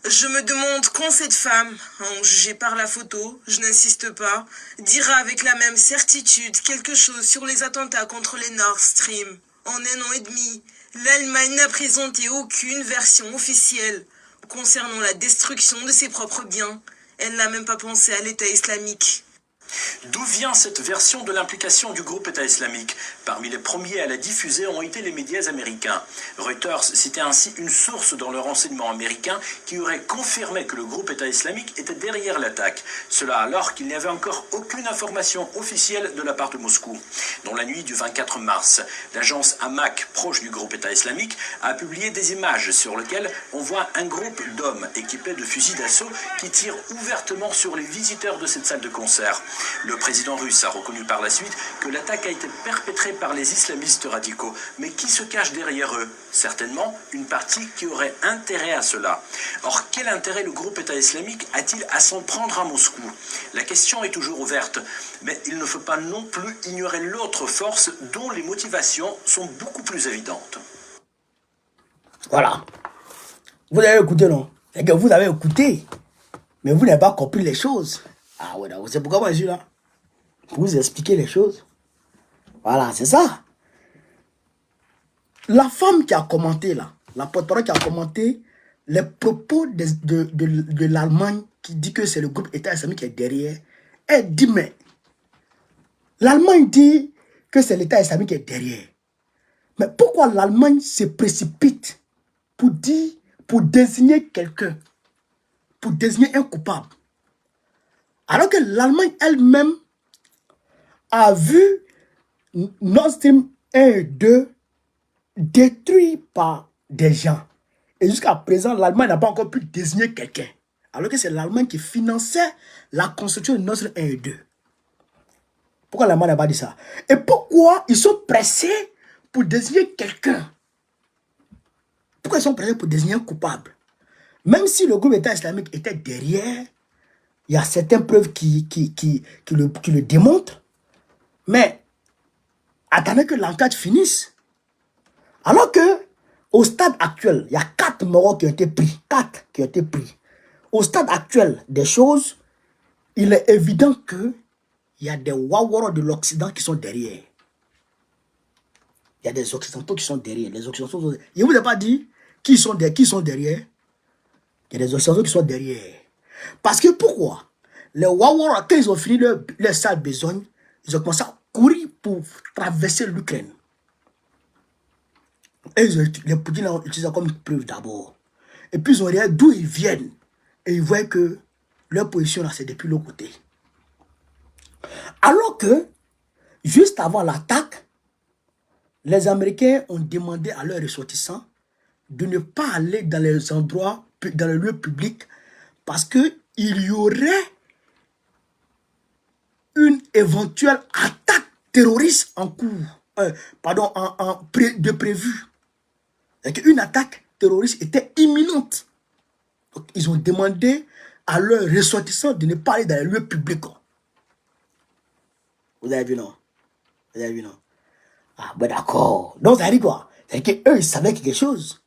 Je me demande quand cette femme, en jugée par la photo, je n'insiste pas, dira avec la même certitude quelque chose sur les attentats contre les Nord Stream. En 1 an et demi, l'Allemagne n'a présenté aucune version officielle concernant la destruction de ses propres biens. Elle n'a même pas pensé à l'État islamique. D'où vient cette version de l'implication du groupe État islamique? Parmi les premiers à la diffuser ont été les médias américains. Reuters citait ainsi une source dans le renseignement américain qui aurait confirmé que le groupe État islamique était derrière l'attaque. Cela alors qu'il n'y avait encore aucune information officielle de la part de Moscou. Dans la nuit du 24 mars, l'agence Amaq, proche du groupe État islamique, a publié des images sur lesquelles on voit un groupe d'hommes équipés de fusils d'assaut qui tirent ouvertement sur les visiteurs de cette salle de concert. Le président russe a reconnu par la suite que l'attaque a été perpétrée par les islamistes radicaux. Mais qui se cache derrière eux? Certainement une partie qui aurait intérêt à cela. Or, quel intérêt le groupe État islamique a-t-il à s'en prendre à Moscou? La question est toujours ouverte, mais il ne faut pas non plus ignorer l'autre force dont les motivations sont beaucoup plus évidentes. Voilà. Vous avez écouté, non? C'est que vous avez écouté, mais vous n'avez pas compris les choses. Ah ouais, c'est pourquoi moi je suis là. Pour vous expliquer les choses. Voilà, c'est ça. La femme qui a commenté là, la porte-parole qui a commenté les propos de l'Allemagne qui dit que c'est le groupe État islamique qui est derrière, elle dit mais l'Allemagne dit que c'est l'État islamique qui est derrière. Mais pourquoi l'Allemagne se précipite pour dire, pour désigner quelqu'un, pour désigner un coupable? Alors que l'Allemagne elle-même a vu Nord Stream 1 et 2 détruits par des gens. Et jusqu'à présent, l'Allemagne n'a pas encore pu désigner quelqu'un. Alors que c'est l'Allemagne qui finançait la construction de Nord Stream 1 et 2. Pourquoi l'Allemagne n'a pas dit ça? Et pourquoi ils sont pressés pour désigner quelqu'un? Pourquoi ils sont pressés pour désigner un coupable? Même si le groupe État islamique était derrière, il y a certaines preuves qui le démontrent. Mais attendez que l'enquête finisse. Alors que au stade actuel, il y a 4 morts qui ont été pris. 4 qui ont été pris. Au stade actuel des choses, il est évident qu'il y a des Wawara de l'Occident qui sont derrière. Il y a des Occidentaux qui sont derrière. Les Occidentaux sont derrière. Je ne vous ai pas dit qui sont derrière. Il y a des Occidentaux qui sont derrière. Parce que pourquoi? Les Wawara, quand ils ont fini leur sale besogne, ils ont commencé à courir pour traverser l'Ukraine. Et les Poutine ont utilisé ça comme preuve d'abord. Et puis ils ont regardé d'où ils viennent. Et ils voient que leur position là, c'est depuis l'autre côté. Alors que, juste avant l'attaque, les Américains ont demandé à leurs ressortissants de ne pas aller dans les endroits, dans les lieux publics, parce qu'il y aurait une éventuelle attaque terroriste en cours, de prévu. Une attaque terroriste était imminente. Donc, ils ont demandé à leurs ressortissants de ne pas aller dans les lieux publics. Vous avez vu, non? Vous avez vu, non? Ah, ben d'accord. Donc, ça dit quoi? C'est qu'eux, ils savaient quelque chose.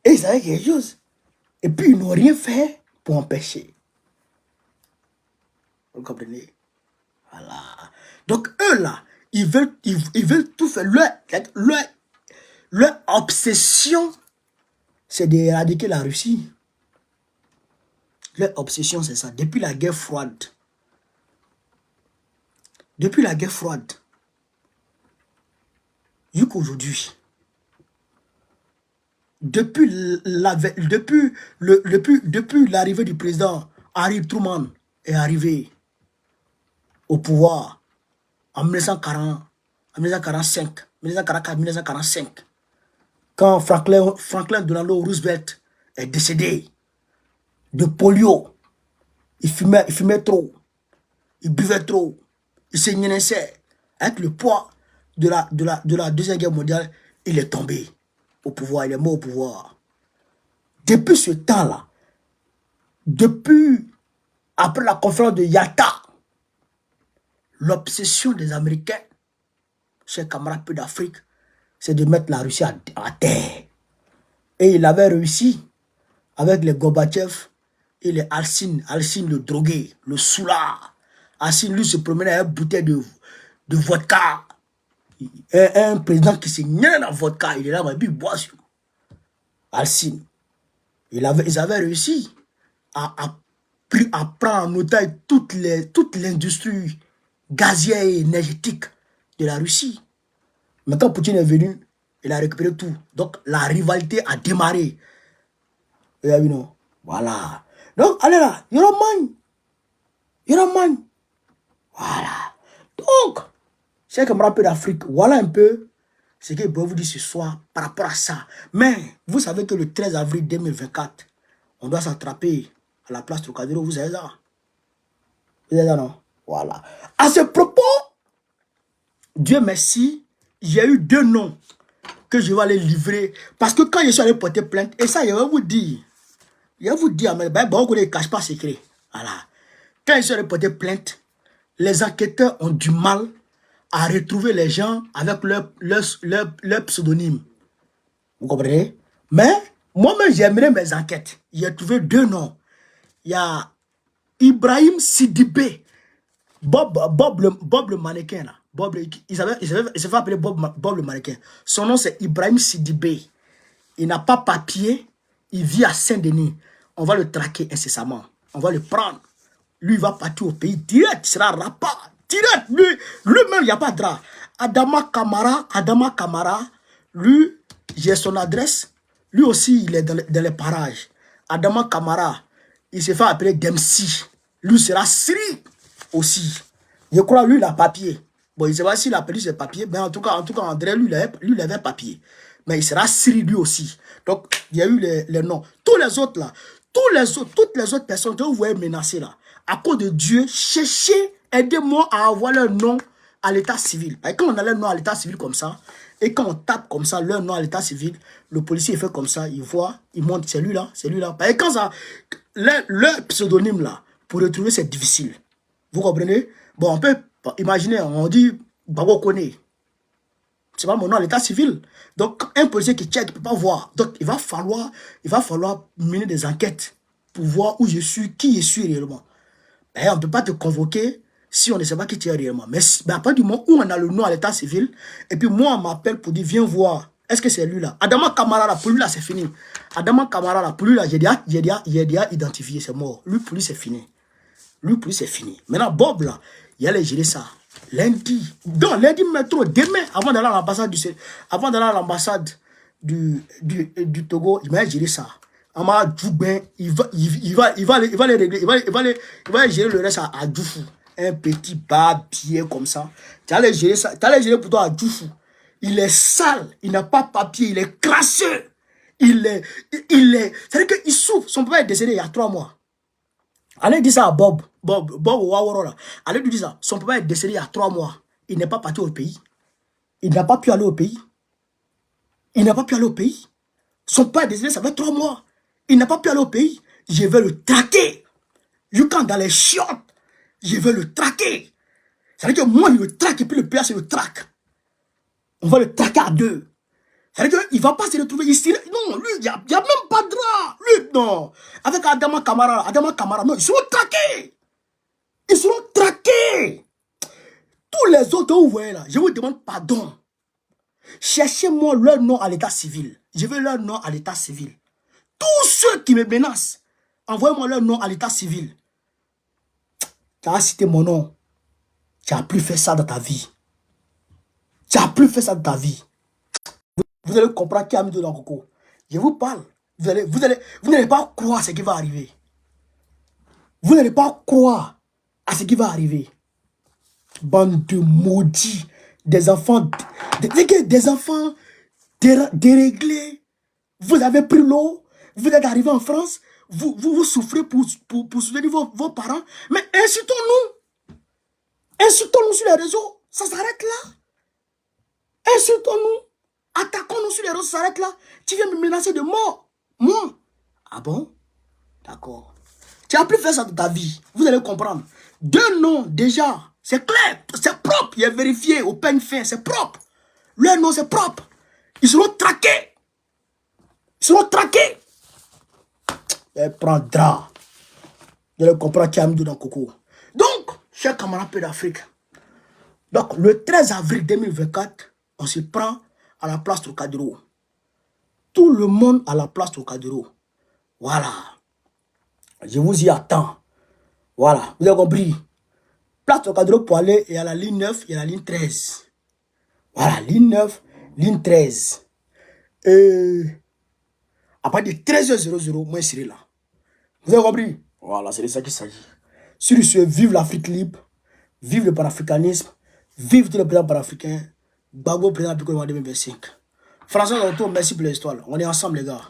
Et ils savaient quelque chose. Et puis, ils n'ont rien fait pour empêcher. Vous comprenez? Voilà. Donc, eux, là, ils veulent tout faire. Leur obsession, c'est d'éradiquer la Russie. Leur obsession, c'est ça. Depuis la guerre froide. Depuis la guerre froide. Jusqu'aujourd'hui. Depuis l'arrivée du président Harry Truman est arrivé au pouvoir en 1940, en 1945, 1944, 1945, quand Franklin Delano Roosevelt est décédé de polio. Il fumait trop, il buvait trop, il se niaisait. Avec le poids de la Deuxième Guerre mondiale, il est tombé au pouvoir, il est mort au pouvoir. Depuis ce temps-là, après la conférence de Yalta, l'obsession des Américains, chers camarades peu d'Afrique, c'est de mettre la Russie à terre. Et il avait réussi avec les Gorbatchev et les Alcine le drogué, le soulard. Alcine, lui, se promenait avec une bouteille de vodka. Un président qui s'est nié dans la vodka, il est là, il boit sur Alcine. Ils avaient réussi à prendre en otage toute l'industrie gazière et énergétique de la Russie. Mais quand Poutine est venu, il a récupéré tout. Donc la rivalité a démarré. Vous avez vu, non? Voilà. Donc, allez là, Yoroman. Voilà. Donc, c'est comme rappel d'Afrique. Voilà un peu ce que je peux vous dire ce soir par rapport à ça. Mais, vous savez que le 13 avril 2024, on doit s'attraper à la place Trocadéro. Vous savez ça? Vous savez ça, non? Voilà. À ce propos, Dieu merci, il y a eu 2 noms que je vais aller livrer. Parce que quand je suis allé porter plainte, et ça, je vais vous dire, mais bon, on ne cache pas secret. Voilà. Quand je suis allé porter plainte, les enquêteurs ont du mal à retrouver les gens avec leur pseudonyme. Vous comprenez? Mais, moi-même, j'aimerais mes enquêtes. J'ai trouvé 2 noms. Il y a Ibrahim Sidibé, Bob le mannequin là. Il se fait appeler Bob le mannequin. Son nom c'est Ibrahim Sidibé. Il n'a pas papier. Il vit à Saint-Denis. On va le traquer incessamment. On va le prendre. Lui, il va partir au pays direct. Il sera rapat. Direct. Lui-même, il n'y a pas de drap. Adama Kamara. Lui, j'ai son adresse. Lui aussi, il est dans les parages. Adama Kamara, il se fait appeler Dempsey. Lui sera Sri aussi. Je crois lui, il a papier. Bon, il ne sait pas s'il a perdu ses papiers, mais en tout cas, André, lui, il avait papier. Mais il sera Sri lui aussi. Donc, il y a eu les noms. Tous les autres là, toutes les autres personnes que vous voyez menacées là, à cause de Dieu, cherchez, aidez-moi à avoir leur nom à l'état civil. Et quand on a leur nom à l'état civil comme ça, et quand on tape comme ça leur nom à l'état civil, le policier fait comme ça, il voit, il montre, c'est lui là. Et quand ça, leur pseudonyme là, pour retrouver, c'est difficile. Vous comprenez? Bon, on peut imaginer, on dit, Babo connaît. C'est pas mon nom à l'état civil. Donc, un policier qui check, il ne peut pas voir. Donc, il va falloir mener des enquêtes pour voir où je suis, qui je suis réellement. Et on ne peut pas te convoquer si on ne sait pas qui tu es réellement. Mais à partir du moment où on a le nom à l'état civil, et puis moi, on m'appelle pour dire, viens voir. Est-ce que c'est lui là? Adama Kamara là, pour lui là, c'est fini. Adama Kamara là, pour lui là, j'ai déjà identifié, c'est mort. Lui, pour lui, c'est fini. Lui, pour lui, c'est fini. Maintenant, Bob là, il allait gérer ça. Lundi. Donc, lundi, métro, demain, avant d'aller à l'ambassade du Togo, il m'a géré ça. Ama Djoubin, il va les régler, il va gérer le reste à Djoufou. Un petit papier comme ça. Tu allais gérer ça, tu allais gérer pour toi à Djoufou. Il est sale, il n'a pas papier, il est crasseux. C'est-à-dire qu'il souffre. Son papa est décédé il y a 3 mois. Allez dire ça à Bob Waworo là. Allez lui dire ça. Son papa est décédé il y a 3 mois. Il n'est pas parti au pays. Il n'a pas pu aller au pays. Son papa est décédé, ça fait 3 mois. Il n'a pas pu aller au pays. Je vais le traquer. Quand dans les chiottes, je vais le traquer. C'est-à-dire que moi, je le traque et puis le père, c'est le traque. On va le traquer à 2. C'est-à-dire qu'il ne va pas se retrouver ici. Non, lui, il n'y a même pas de drap. Lui, non. Avec Adama Kamara, non, ils seront traqués. Tous les autres, vous voyez là, je vous demande pardon. Cherchez-moi leur nom à l'état civil. Je veux leur nom à l'état civil. Tous ceux qui me menacent, envoyez-moi leur nom à l'état civil. Tu as cité mon nom. Tu n'as plus fait ça dans ta vie. Vous allez comprendre qui a mis dedans Coco. Je vous parle. Vous n'allez pas croire à ce qui va arriver. Bande de maudits. Des enfants déréglés. Vous avez pris l'eau. Vous êtes arrivé en France. Vous souffrez pour soutenir vos parents. Mais insultons-nous. Insultons-nous sur les réseaux. Ça s'arrête là. Insultons-nous. Attaquons-nous sur les réseaux. Ça s'arrête là. Tu viens me menacer de mort. Moi. Ah bon? D'accord. Tu n'as plus fait ça de ta vie. Vous allez comprendre. 2 noms déjà. C'est clair. C'est propre. Il est vérifié au peigne fin. C'est propre. Leur nom, c'est propre. Ils seront traqués. Elle prendra. Vous allez comprendre qui a mis dans Coco. Donc, chers camarades peu d'Afrique. Donc, le 13 avril 2024, on se prend à la place Trocadéro. Tout le monde à la place Trocadéro. Voilà. Je vous y attends. Voilà. Vous avez compris. Place Trocadéro pour aller, il y a la ligne 9, il y a la ligne 13. Voilà, ligne 9, ligne 13. À partir de 13h00, moi, je serai là. Vous avez compris? Voilà, c'est de ça qu'il s'agit. Sur ce, vive l'Afrique libre, vive le panafricanisme, vive tous les présidents panafricains, Gbagbo président de 2025. François Auto, merci pour l'histoire. On est ensemble, les gars.